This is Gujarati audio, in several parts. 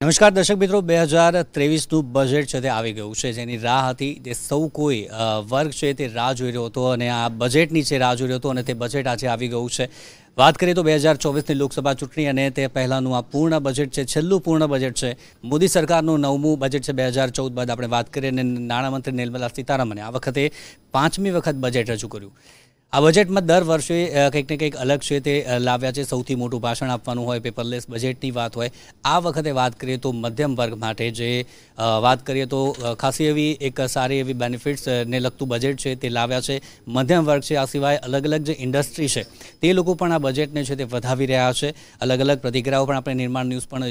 નમસ્કાર દર્શક મિત્રો, 2023નું બજેટ છે તે આવી ગયું છે, જેની રાહ હતી, જે સૌ કોઈ વર્ગ છે તે રાહ જોઈ રહ્યો હતો અને આ બજેટની છે રાહ જોઈ રહ્યો હતો અને તે બજેટ આજે આવી ગયું છે। વાત કરીએ તો 2024ની લોકસભા ચૂંટણી અને તે પહેલાંનું આ પૂર્ણ બજેટ છે, છેલ્લું પૂર્ણ બજેટ છે, મોદી સરકારનું 9મું બજેટ છે। 2014 બાદ આપણે વાત કરીએ અને નાણામંત્રી નિર્મલા સીતારામને આ વખતે 5મી વખત બજેટ રજૂ કર્યું। આ બજેટમાં દર વર્ષે કંઈક ને કંઈક અલગ છે તે લાવ્યા છે। સૌથી મોટું ભાષણ આપવાનું હોય, પેપરલેસ બજેટની વાત હોય, આ વખતે વાત કરીએ તો મધ્યમ વર્ગ માટે જે વાત કરીએ તો ખાસી એવી એક સારી એવી બેનિફિટ્સને લગતું બજેટ છે તે લાવ્યા છે। મધ્યમ વર્ગ છે, આ સિવાય અલગ અલગ જે ઇન્ડસ્ટ્રી છે તે લોકો પણ આ બજેટને છે તે વધાવી રહ્યા છે। અલગ અલગ પ્રતિક્રિયાઓ પણ આપણે નિર્માણ ન્યૂઝ પણ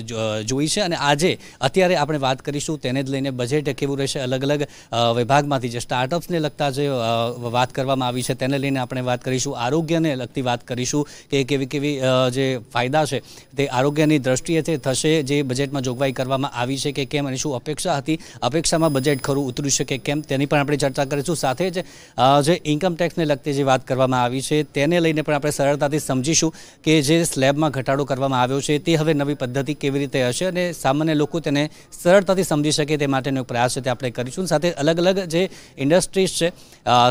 જોઈ છે અને આજે અત્યારે આપણે વાત કરીશું તેને જ લઈને બજેટ કેવું રહેશે। અલગ અલગ વિભાગમાંથી જે સ્ટાર્ટઅપ્સને લગતા જે વાત કરવામાં આવી છે તેને લઈને આપણે વાત કરીશું। આરોગ્યને લગતી વાત કરીશું કે કેવી કેવી જે ફાયદા છે તે આરોગ્યની દ્રષ્ટિએ તે થશે, જે બજેટમાં જોગવાઈ કરવામાં આવી છે કે કેમ અને શું અપેક્ષા હતી, અપેક્ષામાં બજેટ ખરું ઉતર્યું છે કે કેમ, તેની પણ આપણે ચર્ચા કરીશું। સાથે જ જે ઇન્કમ ટેક્સને લગતી જે વાત કરવામાં આવી છે તેને લઈને પણ આપણે સરળતાથી સમજીશું કે જે સ્લેબમાં ઘટાડો કરવામાં આવ્યો છે તે હવે નવી પદ્ધતિ કેવી રીતે હશે અને સામાન્ય લોકો તેને સરળતાથી સમજી શકે તે માટેનો પ્રયાસ છે તે આપણે કરીશું। સાથે અલગ અલગ જે ઇન્ડસ્ટ્રીઝ છે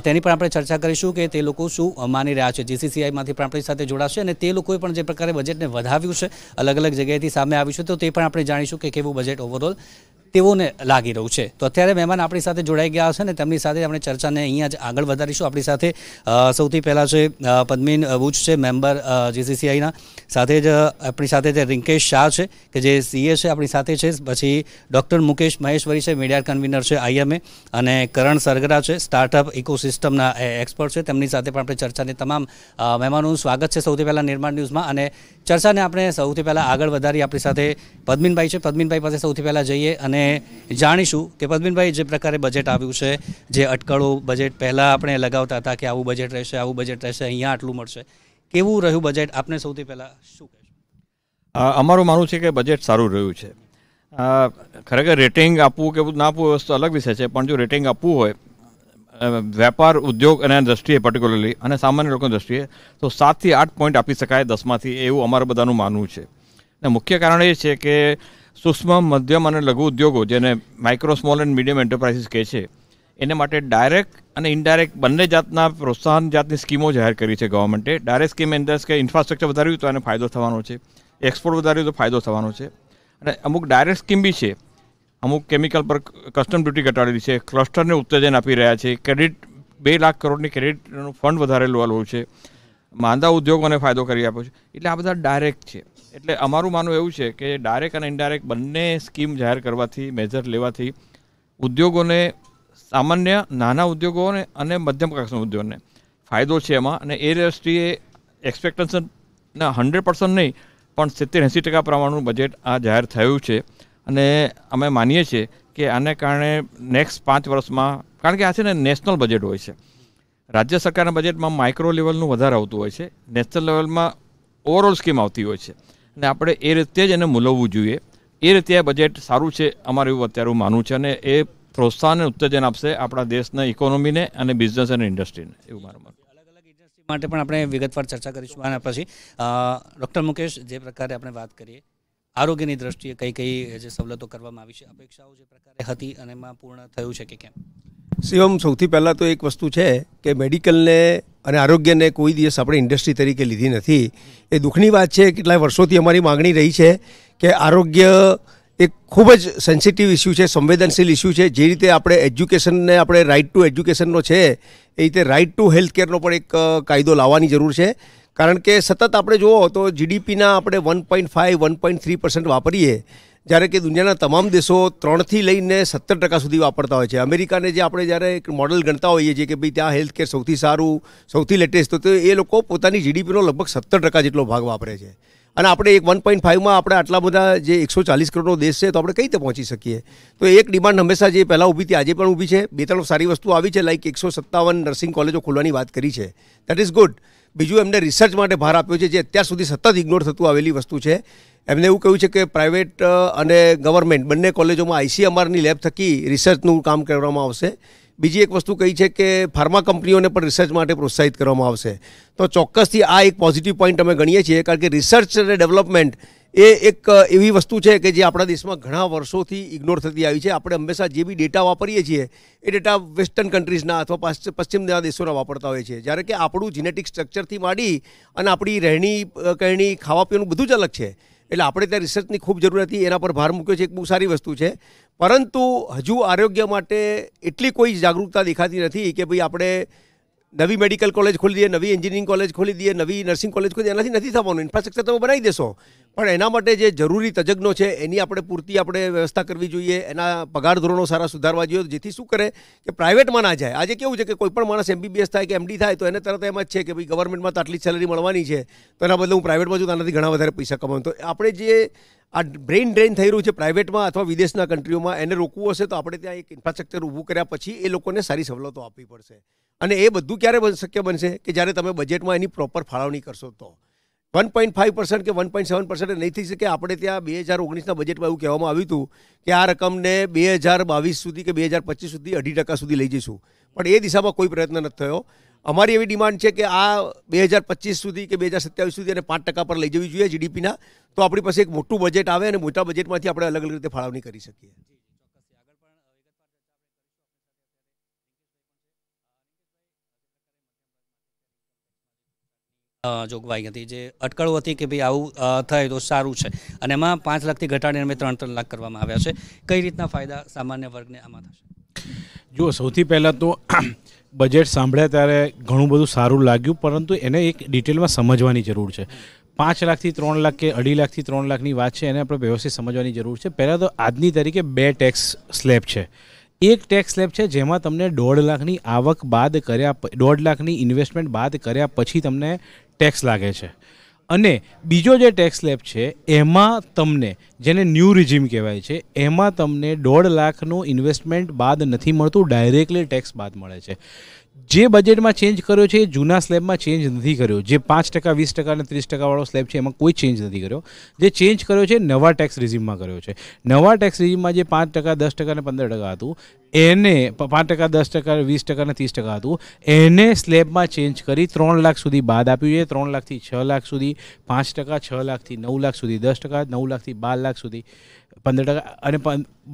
તેની પણ આપણે ચર્ચા કરીશું કે તે લોકો શું માની રહ્યા છે। જીસીસીઆઈમાંથી પણ આપણી સાથે જોડાશે અને તે લોકોએ પણ જે પ્રકારે બજેટને વધાવ્યું છે, અલગ અલગ જગ્યાએથી સામે આવ્યું છે, તો તે પણ આપણે જાણીશું કે કેવું બજેટ ઓવરઓલ તેઓને લાગી રહ્યું છે। તો અત્યારે મહેમાન આપણી સાથે જોડાઈ ગયા છે ને તેમની સાથે આપણે ચર્ચાને અહીંયા જ આગળ વધારીશું। આપણી સાથે સૌથી પહેલાં છે પદ્મિન બુચ છે, મેમ્બર જીસીસીઆઈના, સાથે જ આપણી સાથે જે રિંકેશ શાહ છે કે જે સીએ છે આપણી સાથે છે, પછી ડૉક્ટર મુકેશ મહેશ્વરી છે, મીડિયા કન્વીનર છે આઈએમએ, અને કરણ સરગરા છે, સ્ટાર્ટઅપ ઇકોસિસ્ટમના એક્સપર્ટ છે, તેમની સાથે પણ આપણે ચર્ચાને તમામ મહેમાનોનું સ્વાગત છે સૌથી પહેલાં નિર્માણ ન્યૂઝમાં। અને ચર્ચાને આપણે સૌથી પહેલાં આગળ વધારી આપણી સાથે પદ્મિનભાઈ છે, પદ્મિનભાઈ પાસે સૌથી પહેલાં જઈએ અને જાણીશું કે પદ્મિનભાઈ જે પ્રકારે બજેટ આવ્યું છે, જે અટકળો બજેટ પહેલાં આપણે લગાવતા હતા કે આવું બજેટ રહેશે, આવું બજેટ રહેશે, અહીંયા આટલું મળશે, કેવું રહ્યું બજેટ, આપને સૌથી પહેલાં શું કહેશો? અમારું માનવું છે કે બજેટ સારું રહ્યું છે। ખરેખર રેટિંગ આપવું કે ના આપવું વસ્તુ અલગ વિષય છે, પણ જો રેટિંગ આપવું હોય વેપાર ઉદ્યોગ અને દ્રષ્ટિએ પર્ટિક્યુલરલી અને સામાન્ય લોકોની દ્રષ્ટિએ તો 7 થી 8 પોઈન્ટ આપી શકાય 10માંથી, એવું અમારું બધાનું માનવું છે। અને મુખ્ય કારણ એ છે કે સૂક્ષ્મ, મધ્યમ અને લઘુ ઉદ્યોગો, જેને micro, small and medium enterprises કહે છે, એને માટે ડાયરેક્ટ અને ઇનડાયરેક્ટ બંને જાતના પ્રોત્સાહન જાતની સ્કીમો જાહેર કરી છે ગવર્મેન્ટે। ડાયરેક્ટ સ્કીમ ઇન ધ કે ઇન્ફ્રાસ્ટ્રક્ચર વધાર્યું તો એને ફાયદો થવાનો છે, એક્સપોર્ટ વધાર્યું તો ફાયદો થવાનો છે, અને અમુક ડાયરેક્ટ સ્કીમ બી છે, અમુક કેમિકલ પર કસ્ટમ ડ્યુટી ઘટાડેલી છે, ક્લસ્ટરને ઉત્તેજન આપી રહ્યા છે, ક્રેડિટ 2 લાખ કરોડની ક્રેડિટનું ફંડ વધારેલું છે, માંદા ઉદ્યોગોને ફાયદો કરી આપ્યો છે, એટલે આ બધા ડાયરેક્ટ છે। એટલે અમારું માનવું એવું છે કે ડાયરેક્ટ અને ઇનડાયરેક્ટ બંને સ્કીમ જાહેર કરવાથી, મેજર લેવાથી ઉદ્યોગોને, સામાન્ય નાના ઉદ્યોગોને અને મધ્યમ કક્ષાના ઉદ્યોગોને ફાયદો છે એમાં। અને એ દ્રષ્ટિએ એક્સપેક્ટેશનના 100% નહીં પણ 70-80% પ્રમાણનું બજેટ આ જાહેર થયું છે। અને અમે માનીએ છીએ કે આને કારણે નેક્સ્ટ 5 વર્ષમાં, કારણ કે આ છે ને નેશનલ બજેટ હોય છે, રાજ્ય સરકારના બજેટમાં માઇક્રો લેવલનું વધારે આવતું હોય છે, નેશનલ લેવલમાં ઓવરઓલ સ્કીમ આવતી હોય છે, અને આપણે એ રીતે જ એને મૂલવવું જોઈએ। એ રીતે આ બજેટ સારું છે અમારું એવું અત્યારે માનવું છે, અને એ પ્રોત્સાહન અને ઉત્તેજન આપશે આપણા દેશના ઇકોનોમીને અને બિઝનેસ અને ઇન્ડસ્ટ્રીને, એવું મારું માનવું। માટે પણ આપણે વિગતવાર ચર્ચા કરીશું આના પછી। ડૉક્ટર મુકેશ, જે પ્રકારે આપણે વાત કરીએ આરોગ્યની દ્રષ્ટિએ કઈ કઈ જે સવલતો કરવામાં આવી છે, અપેક્ષાઓ જે પ્રકારે હતી અને એમાં પૂર્ણ થયું છે કે કેમ? શિવમ, સૌથી પહેલાં તો એક વસ્તુ છે કે મેડિકલને અને આરોગ્યને કોઈ દિવસ આપણે ઇન્ડસ્ટ્રી તરીકે લીધી નથી। એ દુઃખની વાત છે, કેટલાય વર્ષોથી અમારી માગણી રહી છે કે આરોગ્ય એક ખૂબ જ સેન્સિટિવ ઇસ્યુ છે, સંવેદનશીલ ઇસ્યુ છે। જે રીતે આપણે એજ્યુકેશનને, આપણે રાઇટ ટુ એજ્યુકેશનનો છે, એ રીતે રાઇટ ટુ હેલ્થ કેરનો પણ એક કાયદો લાવવાની જરૂર છે। કારણ કે સતત આપણે જુઓ તો જીડીપીના આપણે 1.5-1.3% વાપરીએ, જ્યારે કે દુનિયાના તમામ દેશો 3થી લઈને 17% સુધી વાપરતા હોય છે। અમેરિકાને જે આપણે જ્યારે એક મોડલ ગણતા હોઈએ છીએ કે ભાઈ ત્યાં હેલ્થ કેર સૌથી સારું, સૌથી લેટેસ્ટ, તો એ લોકો પોતાની જીડીપીનો લગભગ 17% જેટલો ભાગ વાપરે છે। અને આપણે એક 1.5માં આપણે આટલા બધા જે 140 કરોડનો દેશ છે, તો આપણે કઈ રીતે પહોંચી શકીએ? તો એક ડિમાન્ડ હંમેશા જે પહેલાં ઊભી હતી, આજે પણ ઊભી છે। 2-3 સારી વસ્તુ આવી છે, લાઈક 157 નર્સિંગ કોલેજો ખોલવાની વાત કરી છે, દેટ ઇઝ ગુડ। બીજું, એમને રિસર્ચ માટે ભાર આપ્યો છે, જે અત્યાર સુધી સતત ઇગ્નોર થતું આવેલી વસ્તુ છે। એમને એવું કહ્યું છે કે પ્રાઇવેટ અને ગવર્મેન્ટ બંને કોલેજોમાં આઈસીએમઆરની લેબ થકી રિસર્ચનું કામ કરવામાં આવશે। બીજી એક વસ્તુ કહી છે કે ફાર્મા કંપનીઓને પણ રિસર્ચ માટે પ્રોત્સાહિત કરવામાં આવશે। તો ચોક્કસથી આ એક પોઝિટિવ પોઈન્ટ અમે ગણીએ છીએ, કારણ કે રિસર્ચ અને ડેવલપમેન્ટ એ એક એવી વસ્તુ છે કે જે આપણા દેશમાં ઘણા વર્ષોથી ઇગ્નોર થતી આવી છે. આપણે હંમેશા જે બી ડેટા વાપરીએ છીએ એ ડેટા વેસ્ટર્ન કન્ટ્રીઝના અથવા પશ્ચિમના દેશોના વાપરતા હોય છે, જ્યારે કે આપણું જીનેટિક સ્ટ્રક્ચરથી માંડી અને આપણી રહેણી કહેણી ખાવા પીવાનું બધું જ અલગ છે. એટલે આપણે ત્યાં રિસર્ચની ખૂબ જરૂર હતી, એના પર ભાર મૂક્યો છે. એક બહુ સારી વસ્તુ છે, પરંતુ હજુ આરોગ્ય માટે એટલી કોઈ જાગૃતતા દેખાતી નથી કે ભાઈ આપણે નવી મેડિકલ કોલેજ ખોલી દઈએ, નવી એન્જિનિયરિંગ કોલેજ ખોલી દઈએ, નવી નર્સિંગ કોલેજ ખોલી દઈએ. એનાથી નથી થવાનું. ઇન્ફ્રાસ્ટ્રક્ચર તમે બનાવી દેશો, પણ એના માટે જે જરૂરી તજજ્ઞો છે એની આપણે પૂરતી આપણે વ્યવસ્થા કરવી જોઈએ. એના પગાર ધોરણો સારા સુધારવા જોઈએ, જેથી શું કરે કે પ્રાઇવેટમાં ના જાય. આજે કેવું છે કે કોઈ પણ માણસ MBBS થાય કે MD થાય તો એને તરત એમ જ છે કે ભાઈ ગવર્મેન્ટમાં તો આટલી સેલરી મળવાની છે, તો એના બદલે હું પ્રાઇવેટમાં છું, આનાથી ઘણા વધારે પૈસા કમાવું. તો આપણે જે આ બ્રેઇન ડ્રેન થઈ રહ્યું છે પ્રાઇવેટમાં અથવા વિદેશના કન્ટ્રીઓમાં, એને રોકવું હશે તો આપણે ત્યાં એક ઇન્ફ્રાસ્ટ્રક્ચર ઊભું કર્યા પછી એ લોકોને સારી સવલતો આપવી પડશે. અને એ બધું ક્યારે શક્ય બનશે કે જ્યારે તમે બજેટમાં એની પ્રોપર ફાળવણી કરશો તો. 1.5% કે 1.7% નહીં થઈ શકે. આપણે ત્યાં 2019ના બજેટમાં એવું કહેવામાં આવ્યું હતું કે આ રકમને 2022 સુધી કે 2025 સુધી 2.5% સુધી લઈ જઈશું, પણ એ દિશામાં કોઈ પ્રયત્ન નથી થયો. અમારી એવી ડિમાન્ડ છે કે આ 2025 સુધી કે 2027 સુધી અને 5% પર લઈ જવી જોઈએ GDPના, તો આપણી પાસે એક મોટું બજેટ આવે અને મોટા બજેટમાંથી આપણે અલગ અલગ રીતે ફાળવણી કરી શકીએ. જોગવાઈ હતી, જે અટકળો હતી કે ભાઈ આવું થાય તો સારું છે, અને એમાં 5 લાખથી ઘટાડીને અમે 3 લાખ કરવામાં આવ્યા છે. કઈ રીતના ફાયદા સામાન્ય વર્ગને આમાં થશે? જો સૌથી પહેલાં તો બજેટ સાંભળ્યા ત્યારે ઘણું બધું સારું લાગ્યું, પરંતુ એને એક ડિટેલમાં સમજવાની જરૂર છે. 5 લાખથી 3 લાખ કે 2.5 લાખથી 3 લાખની વાત છે, એને આપણે વ્યવસ્થિત સમજવાની જરૂર છે. પહેલાં તો આજની તારીખે 2 ટેક્સ સ્લેબ છે. એક ટેક્સ સ્લેબ છે જેમાં તમને 1.5 લાખની આવક બાદ કર્યા, 1.5 લાખની ઇન્વેસ્ટમેન્ટ બાદ કર્યા પછી તમને ટેક્સ લાગે છે. અને બીજો જે ટેક્સ સ્લેબ છે એમાં તમને, જેને ન્યૂ રિજીમ કહેવાય છે, એમાં તમને 1.5 લાખનું ઇન્વેસ્ટમેન્ટ બાદ નથી મળતું, ડાયરેક્ટલી ટેક્સ બાદ મળે છે. જે બજેટમાં ચેન્જ કર્યો છે એ જૂના સ્લેબમાં ચેન્જ નથી કર્યો. જે 5%, 20% અને 30% વાળો સ્લેબ છે એમાં કોઈ ચેન્જ નથી કર્યો. જે ચેન્જ કર્યો છે નવા ટેક્સ રિઝીમમાં કર્યો છે. નવા ટેક્સ રિઝીમમાં જે 5%, 10% અને 15% હતું, એને 5%, 10%, 20% અને 30% હતું, એને સ્લેબમાં ચેન્જ કરી 3 લાખ સુધી બાદ આપ્યું છે. 3 લાખથી 6 લાખ સુધી 5%, 6 લાખથી 9 લાખ સુધી 10%, 9 લાખથી 12 લાખ સુધી 15% અને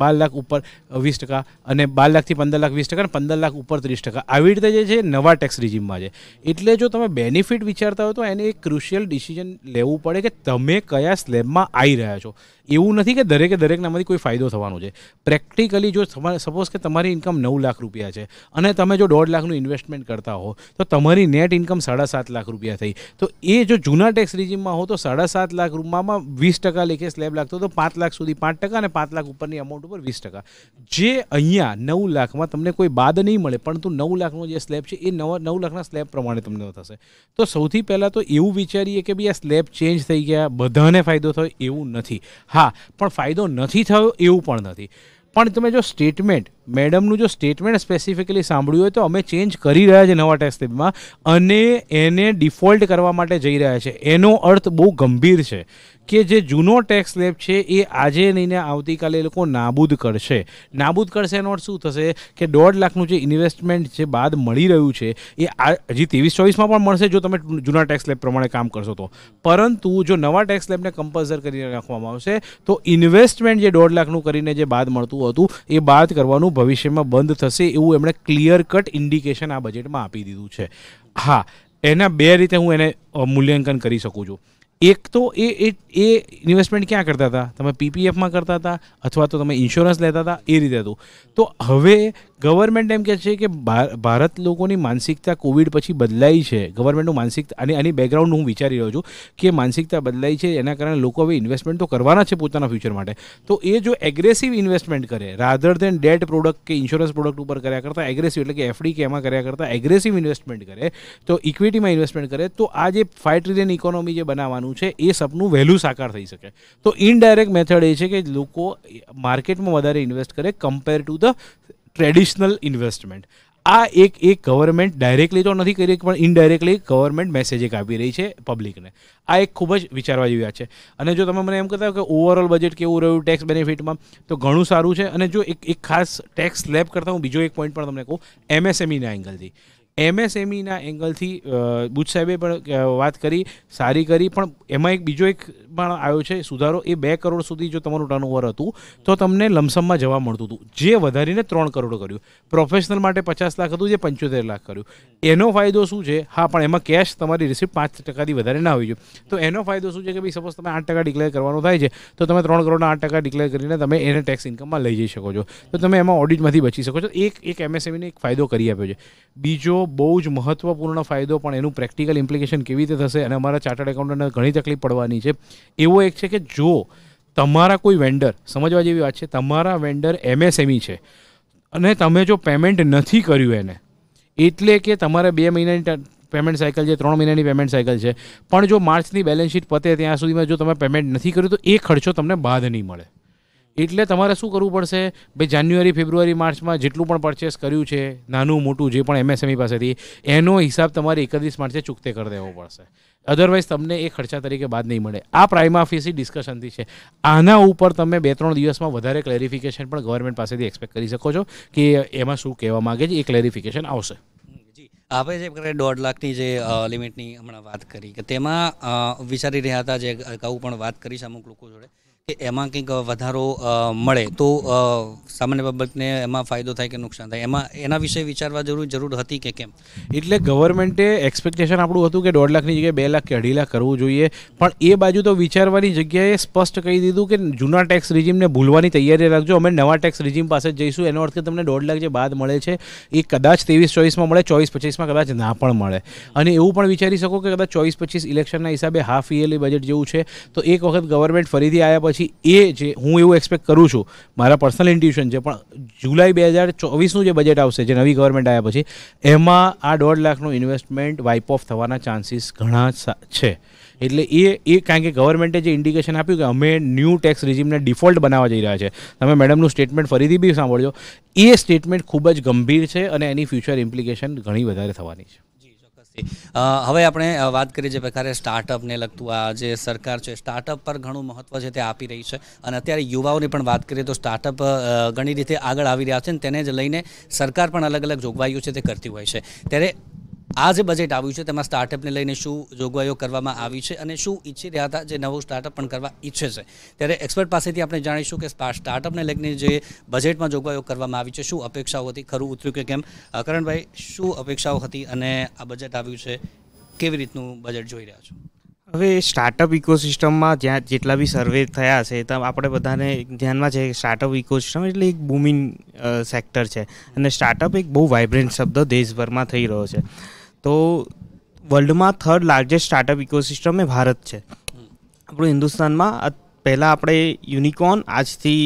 12 લાખ ઉપર 20% અને 12 લાખથી 15 લાખ 20% અને 15 લાખ ઉપર 30%. આવી રીતે જે છે નવા ટેક્સ રિજીમમાં છે. એટલે જો તમે બેનિફિટ વિચારતા હો તો એને એક ક્રુશિયલ ડિસિઝન લેવું પડે કે તમે કયા સ્લેબમાં આવી રહ્યા છો. એવું નથી કે દરેકનામાંથી કોઈ ફાયદો થવાનો છે. પ્રેક્ટિકલી જો સપોઝ કે તમારી ઇન્કમ 9 લાખ રૂપિયા છે અને તમે જો 1.5 લાખનું ઇન્વેસ્ટમેન્ટ કરતા હો તો તમારી નેટ ઇન્કમ 7.5 લાખ રૂપિયા થઈ. તો એ જો જૂના ટેક્સ રિજીમમાં હો તો 7.5 લાખ રૂપિયામાં 20% લેખે સ્લેબ લાગતો તો 5 લાખ સુધી 5% અને 5 લાખ ઉપરની અમાઉન્ટ ઉપર 20%. જે અહીંયા 9 લાખમાં તમને કોઈ બાદ નહીં મળે, પરંતુ 9 લાખનો જે સ્લેબ છે એ 9 લાખના સ્લેબ પ્રમાણે તમને થશે. તો સૌથી પહેલાં તો એવું વિચારીએ કે ભાઈ આ સ્લેબ ચેન્જ થઈ ગયા, બધાને ફાયદો થયો એવું નથી. હા, પણ ફાયદો નથી થયો એવું પણ નથી. પણ તમે જો સ્ટેટમેન્ટ, મેડમનું જો સ્ટેટમેન્ટ સ્પેસિફિકલી સાંભળ્યું હોય તો અમે ચેન્જ કરી રહ્યા છીએ નવા ટેક્સ સ્લેબમાં અને એને ડિફોલ્ટ કરવા માટે જઈ રહ્યા છે. એનો અર્થ બહુ ગંભીર છે કે જે જૂનો ટેક્સ સ્લેબ છે એ આજે નહીં આવતીકાલે એ લોકો નાબૂદ કરશે. નાબૂદ કરશે એનો અર્થ શું થશે કે 1.5 લાખનું જે ઇન્વેસ્ટમેન્ટ જે બાદ મળી રહ્યું છે એ હજી 23-24માં પણ મળશે જો તમે જૂના ટેક્સ સ્લેબ પ્રમાણે કામ કરશો તો. પરંતુ જો નવા ટેક્સ સ્લેબને કમ્પલ્સર કરીને રાખવામાં આવશે તો ઇન્વેસ્ટમેન્ટ જે 1.5 લાખનું કરીને જે બાદ મળતું હતું એ બાદ કરવાનું ભવિષ્યમાં બંધ થશે એવું એમણે ક્લિયર કટ ઇન્ડિકેશન આ બજેટમાં આપી દીધું છે. હા, એના 2 રીતે હું એને મૂલ્યાંકન કરી શકું છું. એક તો એ ઇન્વેસ્ટમેન્ટ ક્યાં કરતા હતા? તમે PPFમાં કરતા હતા અથવા તો તમે ઇન્સ્યોરન્સ લેતા હતા, એ રીતે હતું. તો હવે ગવર્મેન્ટ એમ કહે છે કે ભારત લોકોની માનસિકતા કોવિડ પછી બદલાઈ છે. ગવર્મેન્ટનું માનસિકતા અને આની બેકગ્રાઉન્ડ હું વિચારી રહ્યો છું કે માનસિકતા બદલાઈ છે, એના કારણે લોકો હવે ઇન્વેસ્ટમેન્ટ તો કરવાના છે પોતાના ફ્યુચર માટે. તો એ જો એગ્રેસિવ ઇન્વેસ્ટમેન્ટ કરે રાધર દેન ડેટ પ્રોડક્ટ કે ઇન્સ્યોરન્સ પ્રોડક્ટ ઉપર કર્યા કરતાં એગ્રેસિવ એટલે કે FD કે એમાં કર્યા કરતાં એગ્રેસિવ ઇન્વેસ્ટમેન્ટ કરે, તો ઇક્વિટીમાં ઇન્વેસ્ટમેન્ટ કરે, તો આ જે 5 ટ્રિલિયન ઇકોનોમી જે બનાવવાનું છે એ સપનું વહેલું સાકાર થઈ શકે. તો ઇનડાયરેક્ટ મેથડ એ છે કે લોકો માર્કેટમાં વધારે ઇન્વેસ્ટ કરે compare to the traditional investment. આ એક ગવર્મેન્ટ ડાયરેક્ટલી તો નથી કરી પણ ઇનડાયરેક્ટલી ગવર્મેન્ટ મેસેજ એક આપી રહી છે પબ્લિકને. આ એક ખૂબ જ વિચારવા જેવી વાત છે. અને જો તમે મને એમ કહેતા હો કે ઓવરઓલ બજેટ કેવું રહ્યું ટેક્સ બેનિફિટમાં, તો ઘણું સારું છે. અને જો એક ખાસ ટેક્સ સ્લેબ કરતાં હું બીજો એક પોઈન્ટ પણ તમને કહું, MSMEના એંગલથી. MSMEના એંગલથી બુચ સાહેબે પણ વાત કરી, સારી કરી, પણ એમાં એક બીજો એક પણ આવ્યો છે સુધારો, એ 2 કરોડ સુધી જો તમારું ટર્નઓવર હતું તો તમને લમસમમાં જવા મળતું હતું, જે વધારીને 3 કરોડ કર્યું. પ્રોફેશનલ માટે 50 લાખ હતું, જે 75 લાખ કર્યું. એનો ફાયદો શું છે? હા, પણ એમાં કેશ તમારી રિસિપ્ટ 5% વધારે ના હોવી જોઈએ. તો એનો ફાયદો શું છે કે ભાઈ સપોઝ તમે 8% ડિક્લેર કરવાનું થાય છે તો તમે 3 કરોડના 8% ડિક્લેર કરીને તમે એને ટેક્સ ઇન્કમમાં લઈ જઈ શકો છો. તો તમે એમાં ઓડિટમાંથી બચી શકો છો. એક MSMEને એક ફાયદો કરી આપ્યો છે. બીજો બહુ જ મહત્વપૂર્ણ ફાયદો, પણ એનું પ્રેક્ટિકલ ઇમ્પ્લિકેશન કેવી રીતે થશે અને અમારા ચાર્ટર્ડ એકાઉન્ટન્ટને ઘણી તકલીફ પડવાની છે, એવો એક છે કે જો તમારા કોઈ વેન્ડર, સમજવા જેવી વાત છે, તમારા વેન્ડર MSME છે અને તમે જો પેમેન્ટ નથી કર્યું એને, એટલે કે તમારે 2 મહિનાની પેમેન્ટ સાયકલ છે, 3 મહિનાની પેમેન્ટ સાયકલ છે, પણ જો માર્ચની બેલેન્સ શીટ પતે ત્યાં સુધીમાં જો તમે પેમેન્ટ નથી કર્યું તો એ ખર્ચો તમને બાદ નહીં મળે. એટલે તમારે શું કરવું પડશે? ભાઈ જાન્યુઆરી, ફેબ્રુઆરી, માર્ચમાં જેટલું પણ પરચેસ કર્યું છે, નાનું મોટું જે પણ MSME પાસેથી, એનો હિસાબ તમારે 31 માર્ચે ચૂકતે કરી દેવો પડશે. અધરવાઇઝ તમને એ ખર્ચા તરીકે બાદ નહીં મળે. આ પ્રાઇમા ફેસી ડિસ્કશનથી છે. આના ઉપર તમે 2-3 દિવસમાં વધારે ક્લેરિફિકેશન પણ ગવર્મેન્ટ પાસેથી એક્સપેક્ટ કરી શકો છો કે એમાં શું કહેવા માગે છે, એ ક્લેરિફિકેશન આવશે. આપણે જે પ્રકારે 1.5 લાખની જે લિમિટની હમણાં વાત કરી કે તેમાં વિચારી રહ્યા હતા, જે અગાઉ પણ વાત કરી છે અમુક લોકો જોડે, કે એમાં કંઈક વધારો મળે તો સામાન્ય પબ્લિકને એમાં ફાયદો થાય કે નુકસાન થાય, એના વિશે વિચારવા જરૂર હતી કે કેમ? એટલે ગવર્મેન્ટે એક્સપેક્ટેશન આપણું હતું કે 1.5 લાખની જગ્યાએ 2 લાખ કે 2.5 લાખ કરવું જોઈએ, પણ એ બાજુ તો વિચારવાની જગ્યાએ સ્પષ્ટ કહી દીધું કે જૂના ટેક્સ રિજીમને ભૂલવાની તૈયારી રાખજો, અમે નવા ટેક્સ રિજીમ પાસે જ જઈશું. એનો અર્થ કે તમને 1.5 લાખ જે બાદ મળે છે એ કદાચ 23-24માં મળે, 24-25માં કદાચ ના પણ મળે. અને એવું પણ વિચારી શકો કે કદાચ 24-25 ઇલેક્શનના હિસાબે હાફ યરલી બજેટ જેવું છે, તો એક વખત ગવર્મેન્ટ ફરીથી આવ્યા પછી એ જે હું એવું એક્સપેક્ટ કરું છું, મારા પર્સનલ ઇન્ટ્યુશન છે, પણ જુલાઈ 2024નું જે બજેટ આવશે, જે નવી ગવર્મેન્ટ આવ્યા પછી, એમાં આ 1.5 લાખનું ઇન્વેસ્ટમેન્ટ વાઇપ ઓફ થવાના ચાન્સીસ ઘણા છે. એટલે એ કારણ કે ગવર્મેન્ટે જે ઇન્ડિકેશન આપ્યું કે અમે ન્યૂ ટેક્સ રિજીમને ડિફોલ્ટ બનાવવા જઈ રહ્યા છે, તમે મેડમનું સ્ટેટમેન્ટ ફરીથી બી સાંભળજો, એ સ્ટેટમેન્ટ ખૂબ જ ગંભીર છે અને એની ફ્યુચર ઇમ્પ્લિકેશન ઘણી વધારે થવાની છે. હવે આપણે વાત કરીએ જે પ્રકારે સ્ટાર્ટઅપને લગતું આ જે સરકાર છે, સ્ટાર્ટઅપ પર ઘણું મહત્ત્વ છે તે આપી રહી છે, અને અત્યારે યુવાઓની પણ વાત કરીએ તો સ્ટાર્ટઅપ ઘણી રીતે આગળ આવી રહ્યા છે, અને તેને જ લઈને સરકાર પણ અલગ અલગ જોગવાઈઓ છે તે કરતી હોય છે. ત્યારે આ જે બજેટ આવ્યું છે તેમાં સ્ટાર્ટઅપને લઈને શું જોગવાઈઓ કરવામાં આવી છે અને શું ઈચ્છી રહ્યા હતા જે નવું સ્ટાર્ટઅપ પણ કરવા ઈચ્છે છે, ત્યારે એક્સપર્ટ પાસેથી આપણે જાણીશું કે સ્ટાર્ટઅપને લઈને જે બજેટમાં જોગવાઈઓ કરવામાં આવી છે, શું અપેક્ષાઓ હતી, ખરું ઉતર્યું કે કેમ? કરણભાઈ, શું અપેક્ષાઓ હતી અને આ બજેટ આવ્યું છે, કેવી રીતનું બજેટ જોઈ રહ્યા છો? હવે સ્ટાર્ટઅપ ઇકોસિસ્ટમમાં જ્યાં જેટલા બી સર્વે થયા છે તો આપણે બધાને ધ્યાનમાં છે કે સ્ટાર્ટઅપ ઇકોસિસ્ટમ એટલે એક બૂમિંગ સેક્ટર છે, અને સ્ટાર્ટઅપ એક બહુ વાઇબ્રન્ટ શબ્દ દેશભરમાં થઈ રહ્યો છે. તો વર્લ્ડમાં 3rd લાર્જેસ્ટ સ્ટાર્ટઅપ ઇકોસિસ્ટમ એ ભારત છે. આપણું હિન્દુસ્તાનમાં પહેલાં આપણે યુનિકોર્ન, આજથી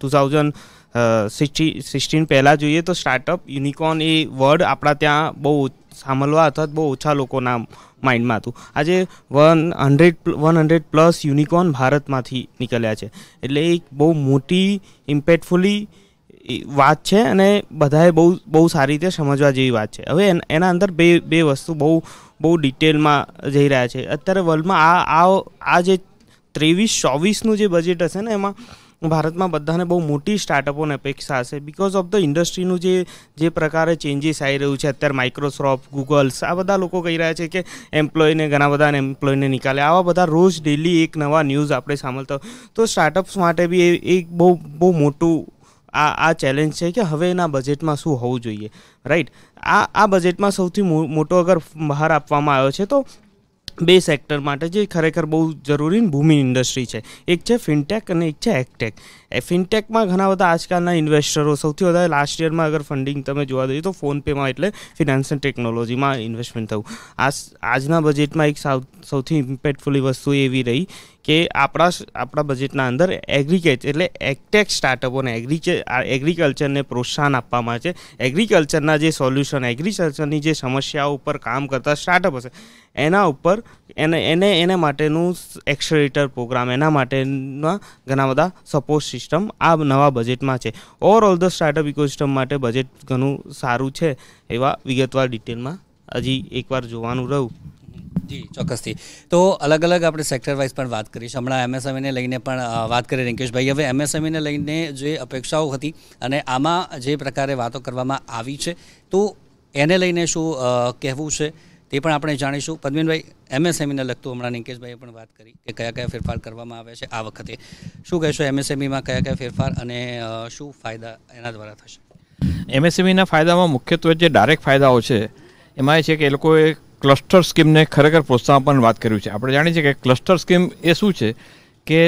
2016 પહેલાં જોઈએ તો સ્ટાર્ટઅપ યુનિકોર્ન એ વર્ડ આપણા ત્યાં બહુ સાંભળવા અથવા બહુ ઓછા લોકોના માઇન્ડમાં હતું. આજે 100+ યુનિકોર્ન ભારતમાંથી નીકળ્યા છે, એટલે એક બહુ મોટી ઇમ્પેક્ટફુલી વાત છે અને બધાએ બહુ સારી રીતે સમજવા જેવી વાત છે. હવે એના અંદર બે વસ્તુ બહુ ડિટેલમાં જઈ રહ્યા છે. અત્યારે વર્લ્ડમાં આ જે 23-24નું જે બજેટ હશે ને, એમાં ભારતમાં બધાને બહુ મોટી સ્ટાર્ટઅપોની અપેક્ષા હશે, બિકોઝ ઓફ ધ ઇન્ડસ્ટ્રીનું જે પ્રકારે ચેન્જીસ આવી રહ્યું છે. અત્યારે માઇક્રોસોફ્ટ, ગૂગલ્સ, આ બધા લોકો કહી રહ્યા છે કે ઘણા બધા એમ્પ્લોયને નિકાલે. આવા બધા રોજ ડેલી એક નવા ન્યૂઝ આપણે સાંભળતા હોય, તો સ્ટાર્ટઅપ્સ માટે બી એક બહુ મોટું આ ચેલેન્જ છે કે હવે એના બજેટમાં શું હોવું જોઈએ, રાઈટ? આ બજેટમાં સૌથી મોટો અગર બહાર આપવામાં આવ્યો છે તો 2 સેક્ટર માટે જે ખરેખર બહુ જરૂરી ભૂમિ ઇન્ડસ્ટ્રી છે. એક છે ફિનટેક અને એક છે એગટેક. ફિનટેકમાં ઘણા બધા આજકાલના ઇન્વેસ્ટરો, સૌથી વધારે લાસ્ટ યરમાં અગર ફંડિંગ તમે જોવા દઈએ તો ફોનપેમાં, એટલે ફિનાન્સ એન્ડ ટેકનોલોજીમાં ઇન્વેસ્ટમેન્ટ થયું. આજના બજેટમાં એક સૌથી ઇમ્પેક્ટફુલી વસ્તુ એવી રહી કે આપણા બજેટના અંદર એગ્રીકલ્ચર એટલે એગટેક સ્ટાર્ટઅપોને એગ્રીકલ્ચરને પ્રોત્સાહન આપવામાં આવે છે. એગ્રીકલ્ચરના જે સોલ્યુશન, એગ્રીકલ્ચરની જે સમસ્યાઓ ઉપર કામ કરતા સ્ટાર્ટઅપ હશે એના ઉપર એને માટેનું એક્સેલરેટર પ્રોગ્રામ, એના માટેના ઘણા બધા સપોર્ટ સિસ્ટમ આ નવા બજેટમાં છે. ઓવરઓલ ધ સ્ટાર્ટઅપ ઇકોસિસ્ટમ માટે બજેટ ઘણું સારું છે. એવા વિગતવાર ડિટેલમાં હજી એકવાર જોવાનું રહ્યું. જી, ચોક્કસથી. તો અલગ અલગ આપણે સેક્ટર વાઇઝ પણ વાત કરીશું. હમણાં MSMEને લઈને પણ વાત કરી રિંકેશભાઈ. હવે MSMEને લઈને જે અપેક્ષાઓ હતી અને આમાં જે પ્રકારે વાતો કરવામાં આવી છે, તો એને લઈને શું કહેવું છે, તે પણ આપણે જાણીશું. પદ્મિનભાઈ, MSMEને લગતું હમણાં નિકેશભાઈએ પણ વાત કરી કે કયા કયા ફેરફાર કરવામાં આવે છે આ વખતે. શું કહેશો MSMEમાં કયા કયા ફેરફાર અને શું ફાયદા એના દ્વારા થશે? MSMEના ફાયદામાં મુખ્યત્વે જે ડાયરેક્ટ ફાયદાઓ છે એમાં એ છે કે એ લોકોએ ક્લસ્ટર સ્કીમને ખરેખર પ્રોત્સાહન આપવાનું વાત કર્યું છે. આપણે જાણીએ છીએ કે ક્લસ્ટર સ્કીમ એ શું છે કે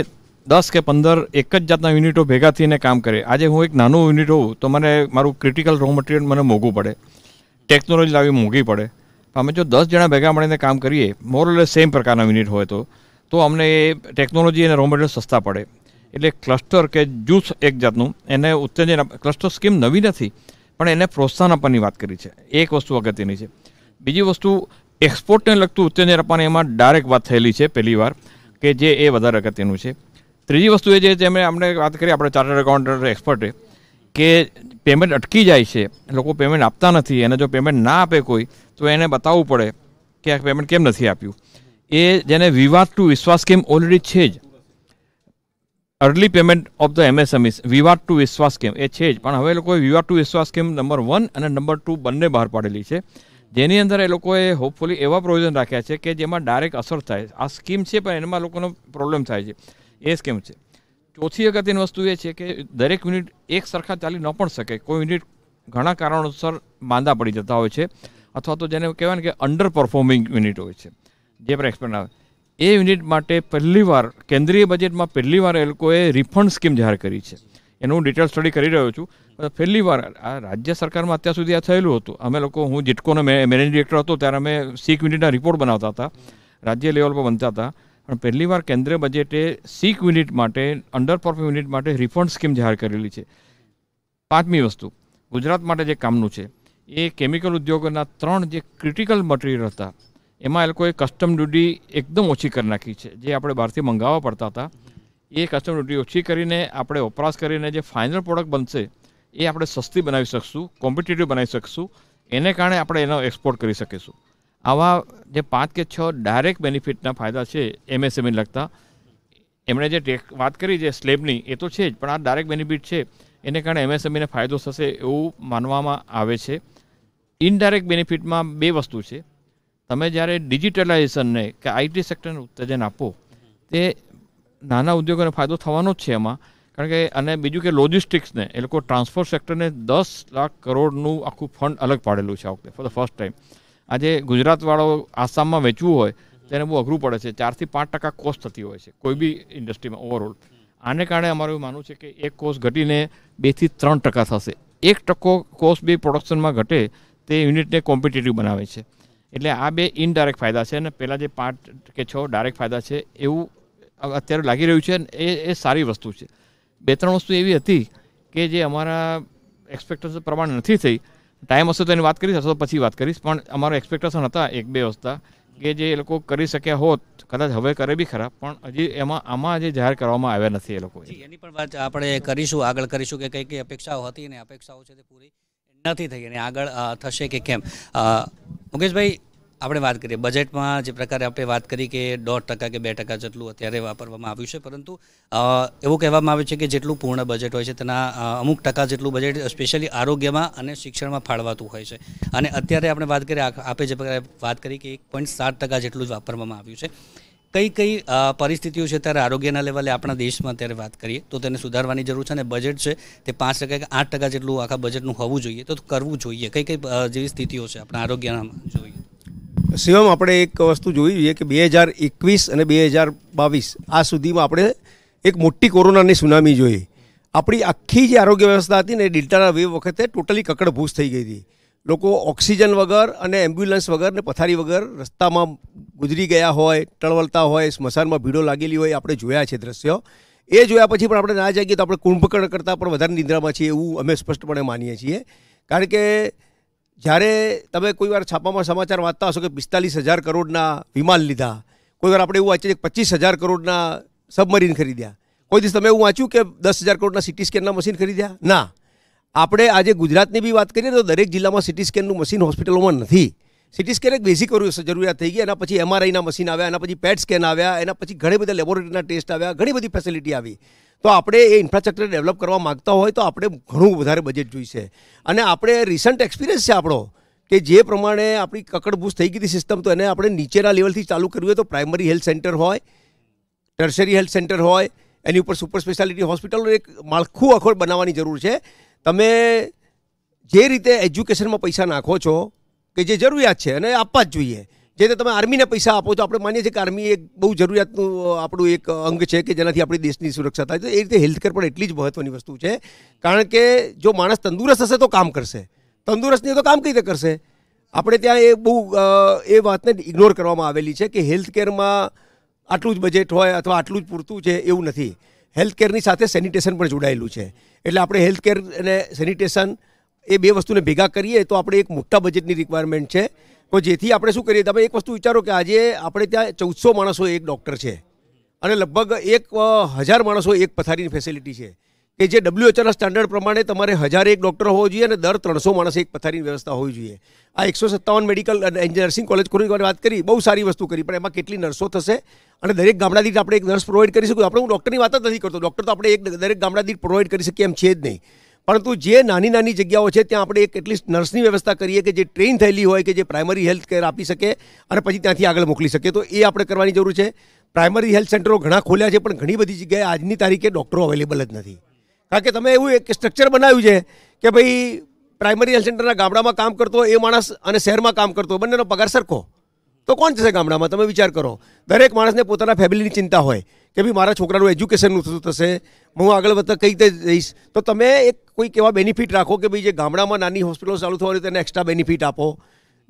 10 કે 15 એક જ જાતના યુનિટો ભેગા થઈને કામ કરે. આજે હું એક નાનું યુનિટ હોઉં તો મને મારું ક્રિટિકલ રો મટીરિયલ મને મોંઘું પડે, ટેકનોલોજી લાવી મોંઘી પડે. અમે જો 10 જણા ભેગા મળીને કામ કરીએ, મોરલેસ સેમ પ્રકારના યુનિટ હોય તો અમને એ ટેકનોલોજી અને રો મટીરિયલ સસ્તા પડે. એટલે ક્લસ્ટર કે જૂથ એક જાતનું એને ઉત્તેજન, ક્લસ્ટર સ્કીમ નવી નથી પણ એને પ્રોત્સાહન આપવાની વાત કરી છે. એક વસ્તુ અગત્યની છે. બીજી વસ્તુ એક્સપોર્ટને લગતું ઉત્તેજન આપવાની એમાં ડાયરેક્ટ વાત થયેલી છે પહેલી વાર, કે જે એ વધારે અગત્યનું છે. ત્રીજી વસ્તુ એ છે જેમ આપણે વાત કરી આપણે ચાર્ટર્ડ એકાઉન્ટન્ટ એક્સપર્ટે કે પેમેન્ટ અટકી જાય છે, લોકો પેમેન્ટ આપતા નથી, અને જો પેમેન્ટ ના આપે કોઈ તો એને બતાવવું પડે કે આ પેમેન્ટ કેમ નથી આપ્યું. એ જેને વિવાદ ટુ વિશ્વાસ સ્કીમ ઓલરેડી છે જ, early payment of the MSMEs વિવાદ ટુ વિશ્વાસ સ્કીમ એ છે જ, પણ હવે લોકોએ વિવાદ ટુ વિશ્વાસ સ્કીમ નંબર 1 અને નંબર 2 બંને બહાર પાડેલી છે, જેની અંદર એ લોકોએ હોપફુલી એવા પ્રોવિઝન રાખ્યા છે કે જેમાં ડાયરેક્ટ અસર થાય. આ સ્કીમ છે પણ એમાં લોકોનો પ્રોબ્લેમ થાય છે, એ સ્કીમ છે. ચોથી અગત્યની વસ્તુ એ છે કે દરેક યુનિટ એક સરખા ચાલી ન પણ શકે. કોઈ યુનિટ ઘણા કારણોસર માંદા પડી જતા હોય છે, અથવા તો જેને કહેવાય ને કે અંડર પરફોર્મિંગ યુનિટ હોય છે, જે પણ એક્સપેન્ડ આવે. એ યુનિટ માટે પહેલીવાર કેન્દ્રીય બજેટમાં પહેલીવાર એ લોકોએ રિફંડ સ્કીમ જાહેર કરી છે. એનું હું ડિટેલ સ્ટડી કરી રહ્યો છું. પહેલીવાર આ રાજ્ય સરકારમાં અત્યાર સુધી આ થયેલું હતું. અમે લોકો, હું જીટકોનો મેનેજિંગ ડિરેક્ટર હતો ત્યારે અમે SEEK યુનિટના રિપોર્ટ બનાવતા હતા, રાજ્ય લેવલ પર બનતા હતા. પણ પહેલીવાર કેન્દ્રીય બજેટે SEEK યુનિટ માટે, અંડર પરફોર્મિંગ યુનિટ માટે રિફંડ સ્કીમ જાહેર કરેલી છે. પાંચમી વસ્તુ, ગુજરાત માટે જે કામનું છે એ કેમિકલ ઉદ્યોગોના 3 જે ક્રિટિકલ મટીરિયલ હતા એમાં એ લોકોએ કસ્ટમ ડ્યુટી એકદમ ઓછી કરી નાખી છે. જે આપણે બહારથી મંગાવવા પડતા હતા એ કસ્ટમ ડ્યુટી ઓછી કરીને આપણે વપરાશ કરીને જે ફાઇનલ પ્રોડક્ટ બનશે એ આપણે સસ્તી બનાવી શકશું, કોમ્પિટિટિવ બનાવી શકશું. એને કારણે આપણે એનો એક્સપોર્ટ કરી શકીશું. આવા જે 5 કે 6 ડાયરેક્ટ બેનિફિટના ફાયદા છે MSME લગતા. એમણે જે વાત કરી જે સ્લેબની એ તો છે જ, પણ આ ડાયરેક્ટ બેનિફિટ છે એને કારણે MSMEને ફાયદો થશે એવું માનવામાં આવે છે. ઇનડાયરેક્ટ બેનિફિટમાં 2 વસ્તુ છે. તમે જ્યારે ડિજિટલાઇઝેશનને કે IT સેક્ટરને ઉત્તેજન આપો તે નાના ઉદ્યોગોને ફાયદો થવાનો જ છે એમાં. કારણ કે અને બીજું કે લોજિસ્ટિક્સને એ લોકો ટ્રાન્સપોર્ટ સેક્ટરને 10 લાખ કરોડનું આખું ફંડ અલગ પાડેલું છે આ વખતે ફોર ધ ફર્સ્ટ ટાઈમ. આજે ગુજરાતવાળો આસામમાં વેચવું હોય તેને બહુ અઘરું પડે છે. 4 થી 5% કોસ્ટ થતી હોય છે કોઈ બી ઇન્ડસ્ટ્રીમાં ઓવરઓલ. આને કારણે અમારું એવું માનવું છે કે એક કોસ્ટ ઘટીને 2 થી 3% થશે. 1% કોસ્ટ બી પ્રોડક્શનમાં ઘટે તે યુનિટને કોમ્પિટિટિવ બનાવે છે. એટલે આ 2 ઇનડાયરેક્ટ ફાયદા છે, અને પહેલાં જે 5 કે 6 ડાયરેક્ટ ફાયદા છે એવું અત્યારે લાગી રહ્યું છે. એ સારી વસ્તુ છે. 2-3 વસ્તુ એવી હતી કે જે અમારા એક્સપેક્ટેશન પ્રમાણે નથી થઈ. ટાઈમ હશે તો એની વાત કરીશ, અથવા પછી વાત કરીશ. પણ અમારા એક્સપેક્ટેશન હતા 1-2 વસ્તુ કે જે એ લોકો કરી શક્યા હોત, કદાચ હવે કરે બી ખરા, પણ હજી આમાં જે જાહેર કરવામાં આવ્યા નથી એ લોકો. એની પણ વાત આપણે કરીશું, આગળ કરીશું કે કઈ કઈ અપેક્ષાઓ હતી અને અપેક્ષાઓ છે તે પૂરી નથી થઈ અને આગળ થશે કે કેમ. મુકેશભાઈ, આપણે વાત કરીએ બજેટમાં જે પ્રકારે આપણે વાત કરી કે 1.5% કે 2% જેટલું અત્યારે વાપરવામાં આવ્યું છે, પરંતુ એવું કહેવામાં આવે છે કે જેટલું પૂર્ણ બજેટ હોય છે તેના અમુક ટકા જેટલું બજેટ સ્પેશિયલી આરોગ્યમાં અને શિક્ષણમાં ફાળવાતું હોય છે. અને અત્યારે આપણે વાત કરીએ, આપે જે પ્રકારે વાત કરી કે 1.7% જેટલું જ વાપરવામાં આવ્યું છે. કઈ કઈ પરિસ્થિતિઓ છે ત્યારે આરોગ્યના લેવલે આપણા દેશમાં અત્યારે વાત કરીએ તો તેને સુધારવાની જરૂર છે, અને બજેટ છે તે 5% કે 8% જેટલું આખા બજેટનું હોવું જોઈએ, તો કરવું જોઈએ. કઈ કઈ જેવી સ્થિતિઓ છે આપણા આરોગ્યમાં જોઈએ? શિવમ, આપણે એક વસ્તુ જોવી જોઈએ કે 2021 અને 2022 આ સુધીમાં આપણે એક મોટી કોરોનાની સુનામી જોઈ. આપણી આખી જે આરોગ્ય વ્યવસ્થા હતી ને એ ડેલ્ટાના વેવ વખતે ટોટલી કકડભૂસ થઈ ગઈ હતી. લોકો ઓક્સિજન વગર અને એમ્બ્યુલન્સ વગર ને પથારી વગર રસ્તામાં ગુજરી ગયા હોય, ટળવળતા હોય, સ્મશાનમાં ભીડો લાગેલી હોય, આપણે જોયા છે દ્રશ્યો. એ જોયા પછી પણ આપણે ના જાગીએ તો આપણે કુંભકર્ણ કરતાં પણ વધારે નિંદ્રામાં છીએ એવું અમે સ્પષ્ટપણે માનીએ છીએ. કારણ કે જ્યારે તમે કોઈ વાર છાપામાં સમાચાર વાંચતા હશો કે 45,000 કરોડના વિમાન લીધા, કોઈ વાર આપણે એવું વાંચીએ કે 25,000 કરોડના સબમરીન ખરીદ્યા, કોઈ દિવસ તમે એવું વાંચ્યું કે 10,000 કરોડના સિટી સ્કેનના મશીન ખરીદ્યા? ના. આપણે આજે ગુજરાતની બી વાત કરીએ તો દરેક જિલ્લામાં સિટી સ્કેનનું મશીન હોસ્પિટલોમાં નથી. સિટી સ્કેન એક બેઝિક જરૂરિયાત થઈ ગઈ. એના પછી MRIના મશીન આવ્યા, એના પછી પેટ સ્કેન આવ્યા, એના પછી ઘણી બધા લેબોરેટરીના ટેસ્ટ આવ્યા, ઘણી બધી ફેસિલિટી આવી. તો આપણે એ ઇન્ફ્રાસ્ટ્રક્ચર ડેવલપ કરવા માગતા હોય તો આપણે ઘણું વધારે બજેટ જોઈશે. અને આપણે રિસન્ટ એક્સપિરિયન્સ છે આપણો કે જે પ્રમાણે આપણી કકડભૂસ થઈ ગઈ હતી સિસ્ટમ, તો એને આપણે નીચેના લેવલથી ચાલુ કરવી હોય તો પ્રાઇમરી હેલ્થ સેન્ટર હોય, ટર્શરી હેલ્થ સેન્ટર હોય, એની ઉપર સુપર સ્પેશિયાલિટી હોસ્પિટલનું એક માળખું આખો બનાવવાની જરૂર છે. તમે જે રીતે એજ્યુકેશનમાં પૈસા નાખો છો કે જે જરૂરિયાત છે અને આપવા જ જોઈએ, જે રીતે તમે આર્મીને પૈસા આપો છો, આપણે માનીએ છીએ કે આર્મી એક બહુ જરૂરિયાતનું આપણું એક અંગ છે કે જેનાથી આપણી દેશની સુરક્ષા થાય, તો એ રીતે હેલ્થકેર પણ એટલી જ મહત્ત્વની વસ્તુ છે. કારણ કે જો માણસ તંદુરસ્ત હશે તો કામ કરશે, તંદુરસ્ત નહીં તો કામ કઈ રીતે કરશે. આપણે ત્યાં એ બહુ એ વાતને ઇગ્નોર કરવામાં આવેલી છે કે હેલ્થકેરમાં આટલું જ બજેટ હોય અથવા આટલું જ પૂરતું છે, એવું નથી. હેલ્થકેરની સાથે સેનિટેશન પણ જોડાયેલું છે. એટલે આપણે હેલ્થકેર અને સેનિટેશન એ બે વસ્તુને ભેગા કરીએ તો આપણે એક મોટા બજેટની રિક્વાયરમેન્ટ છે. તો જેથી આપણે શું કરીએ, તમે એક વસ્તુ વિચારો કે આજે આપણે ત્યાં 1400 માણસો એક ડૉક્ટર છે અને લગભગ 1000 માણસો એક પથારીની ફેસિલિટી છે કે જે WHOના સ્ટાન્ડર્ડ પ્રમાણે તમારે 1001 ડૉક્ટર હોવો જોઈએ અને દર 300 માણસે એક પથારીની વ્યવસ્થા હોવી જોઈએ. આ 157 મેડિકલ અને નર્સિંગ કોલેજ ખોલવાની વાત કરી, બહુ સારી વસ્તુ કરી, પણ એમાં કેટલી નર્સો થશે અને દરેક ગામડા દીઠ આપણે એક નર્સ પ્રોવાઈડ કરી શકીએ. આપણે હું ડૉક્ટરની વાત જ નથી કરતો, ડૉક્ટર તો આપણે એક દરેક ગામડા દીઠ પ્રોવાઈડ કરી શકીએ એમ છે જ નહીં, પરંતુ જે નાની નાની જગ્યાઓ છે ત્યાં આપણે એક એટલીસ્ટ નર્સની વ્યવસ્થા કરીએ કે જે ટ્રેન થયેલી હોય, કે જે પ્રાઇમરી હેલ્થ કેર આપી શકે અને પછી ત્યાંથી આગળ મોકલી શકે. તો એ આપણે કરવાની જરૂર છે. પ્રાઇમરી હેલ્થ સેન્ટરો ઘણા ખોલ્યા છે, પણ ઘણી બધી જગ્યાએ આજની તારીખે ડૉક્ટરો અવેલેબલ જ નથી. કારણ કે તમે એવું એક સ્ટ્રક્ચર બનાવ્યું છે કે ભાઈ પ્રાઇમરી હેલ્થ સેન્ટરના ગામડામાં કામ કરતો એ માણસ અને શહેરમાં કામ કરતો બંનેનો પગાર સરખો, તો કોણ જશે ગામડામાં? તમે વિચાર કરો. દરેક માણસને પોતાના ફેમિલીની ચિંતા હોય કે ભાઈ મારા છોકરાનું એજ્યુકેશનનું શું થશે, હું આગળ વધતા કઈ રીતે જઈશ. તો તમે એક કોઈક એવા બેનિફિટ રાખો કે ભાઈ જે ગામડામાં નાની હોસ્પિટલો ચાલુ થવાની તેને એક્સ્ટ્રા બેનિફિટ આપો.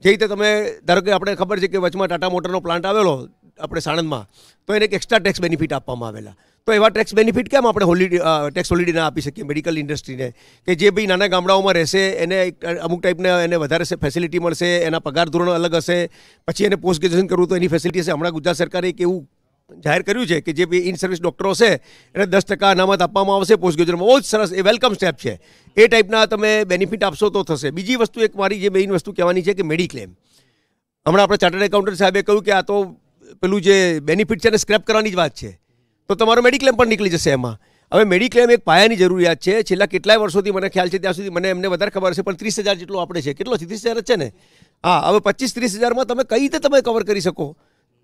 જે રીતે તમે ધારો કે આપણે ખબર છે કે વચમાં ટાટા મોટરનો પ્લાન્ટ આવેલો આપણે સાણંદમાં, તો એને એક એક્સ્ટ્રા ટેક્સ બેનિફિટ આપવામાં આવેલા. તો એવા ટેક્સ બેનિફિટ કેમ આપણે ટેક્સ હોલિડે ના આપી શકીએ મેડિકલ ઇન્ડસ્ટ્રીને, કે જે ભાઈ નાના ગામડાઓમાં રહેશે એને અમુક ટાઈપના એને વધારે ફેસિલિટી મળશે, એના પગાર ધોરણ અલગ હશે, પછી એને પોસ્ટ ગ્રેજ્યુએશન કરવું તો એની ફેસિલિટી હશે. હમણાં ગુજરાત સરકારે એક એવું જાહેર કર્યું છે કે જે ઇન સર્વિસ ડૉક્ટરો હશે એને 10% અનામત આપવામાં આવશે પોસ્ટ ગ્રેજ્યુએશનમાં. બહુ જ સરસ, એ વેલકમ સ્ટેપ છે. એ ટાઈપના તમે બેનિફિટ આપશો તો થશે. બીજી વસ્તુ એક મારી જે મેઇન વસ્તુ કહેવાની છે કે મેડિક્લેમ. હમણાં આપણે ચાર્ટર્ડ એકાઉન્ટન્ટ સાહેબે કહ્યું કે આ તો પેલું જે બેનિફિટ છે એને સ્ક્રેપ કરવાની જ વાત છે, તો તમારો મેડિક્લેમ પણ નીકળી જશે એમાં. હવે મેડિક્લેમ એક પાયાની જરૂરિયાત છે. છેલ્લા કેટલાય વર્ષોથી મને ખ્યાલ છે ત્યાં સુધી, મને એમને વધારે ખબર છે, પણ 30,000 જેટલો આપણે છે. કેટલો છે? 30,000 જ છે ને? હા, હવે 25-30,000માં તમે કઈ રીતે તમે કવર કરી શકો?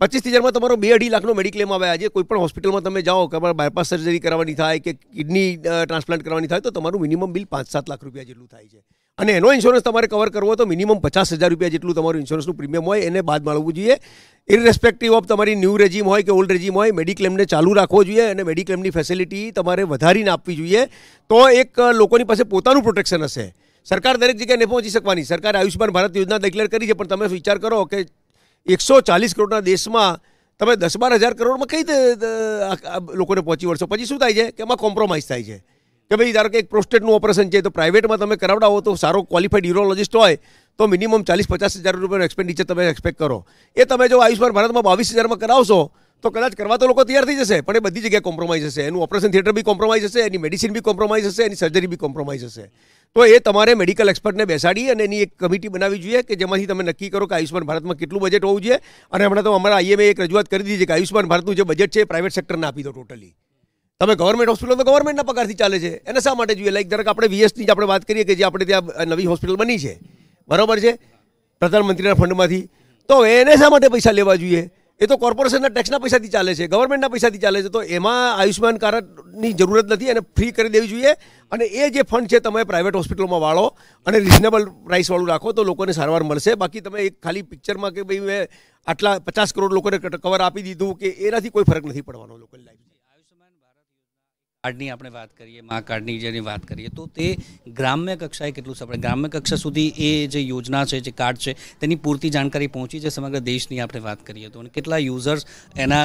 25,000માં તમારો 2-2.5 લાખનો મેડિક્લેમ આવે. આજે કોઈ પણ હોસ્પિટલમાં તમે જાઓ કે તમારે બાયપાસ સર્જરી કરવાની થાય કે કિડની ટ્રાન્સપ્લાન્ટ કરવાની થાય તો તમારું મિનિમમ બિલ 5-7 લાખ રૂપિયા જેટલું થાય છે. અને એનો ઇન્સ્યોરન્સ તમારે કવર કરવો તો મિનિમમ 50,000 રૂપિયા જેટલું તમારું ઇન્સ્યોરન્સનું પ્રીમિયમ હોય એને બાદ મળવું જોઈએ. ઇરરેસ્પેક્ટિવ ઓફ તમારી ન્યૂ રેજીમ હોય કે ઓલ્ડ રેજીમ હોય, મેડિક્લેમને ચાલુ રાખવો જોઈએ અને મેડિક્લેમની ફેસિલિટી તમારે વધારીને આપવી જોઈએ. તો એક લોકોની પાસે પોતાનું પ્રોટેક્શન હશે. સરકાર દરેક જગ્યાએ નહીં પહોંચી શકવાની. સરકારે આયુષ્યમાન ભારત યોજના ડિક્લેર કરી છે, પણ તમે વિચાર કરો કે 140 કરોડના દેશમાં તમે 10-12 હજાર કરોડમાં કઈ રીતે લોકોને પહોંચી વળશો? પછી શું થાય છે કે એમાં કોમ્પ્રોમાઇઝ થાય છે કે ભાઈ ધારો કે એક પ્રોસ્ટેટનું ઓપરેશન છે તો પ્રાઇવેટમાં તમે કરાવડાવો તો સારો ક્વોલિફાઈડ યુરોલોજિસ્ટ હોય તો મિનિમમ 40-50 હજાર રૂપિયાનું એક્સપેન્ડિચર તમે એક્સપેક્ટ કરો. એ તમે જો આયુષ્યમાન ભારતમાં 22,000માં કરાવશો તો કદાચ કરવા તો લોકો તૈયાર થઈ જશે, પણ એ બધી જગ્યાએ કોમ્પ્રોમાઇઝ હશે. એનું ઓપરેશન થિયેટર બી કોમ્પ્રોમાઇઝ હશે, એની મેડિસિન બી કોમ્પ્રોમાઇઝ હશે, એની સર્જરી બી કોમ્પ્રોમાઇઝ હશે. તો એ તમારે મેડિકલ એક્સપર્ટને બેસાડી અને એની એક કમિટી બનાવવી જોઈએ કે જેમાંથી તમે નક્કી કરો કે આયુષ્યમાન ભારતમાં કેટલું બજેટ હોવું જોઈએ. અને હમણાં તો અમારા IMA એક રજૂઆત કરી દીધી છે કે આયુષ્યમાન ભારતનું જે બજેટ છે એ પ્રાઇવેટ સેક્ટરને આપી દો ટોટલી. તમે ગવર્મેન્ટ હોસ્પિટલ તો ગવર્મેન્ટના પગારથી ચાલે છે, એને શા માટે જોઈએ? લાઈક ધારો કે આપણે VSની જ આપણે વાત કરીએ કે જે આપણે ત્યાં નવી હોસ્પિટલ બની છે, બરાબર છે, પ્રધાનમંત્રીના ફંડમાંથી, તો એને શા માટે પૈસા લેવા જોઈએ? એ તો કોર્પોરેશનના ટેક્સના પૈસાથી ચાલે છે, ગવર્મેન્ટના પૈસાથી ચાલે છે. તો એમાં આયુષ્યમાન કાર્ડની જરૂરત નથી, એને ફ્રી કરી દેવી જોઈએ. અને એ જે ફંડ છે તમે પ્રાઇવેટ હોસ્પિટલોમાં વાળો અને રિઝનેબલ પ્રાઇસવાળું રાખો તો લોકોને સારવાર મળશે. બાકી તમે એક ખાલી પિક્ચરમાં કે ભાઈ મેં આટલા 50 કરોડ લોકોને કવર આપી દીધું કે એનાથી કોઈ ફરક નથી પડવાનો લોકોની લાઈફ. કાર્ડની આપણે વાત કરીએ, મા કાર્ડની જેની વાત કરીએ તો તે ગ્રામ્ય કક્ષાએ કેટલું સફળ, ગ્રામ્ય કક્ષા સુધી એ જે યોજના છે, જે કાર્ડ છે તેની પૂરતી જાણકારી પહોંચી છે સમગ્ર દેશની આપણે વાત કરીએ તો, અને કેટલા યુઝર્સ એના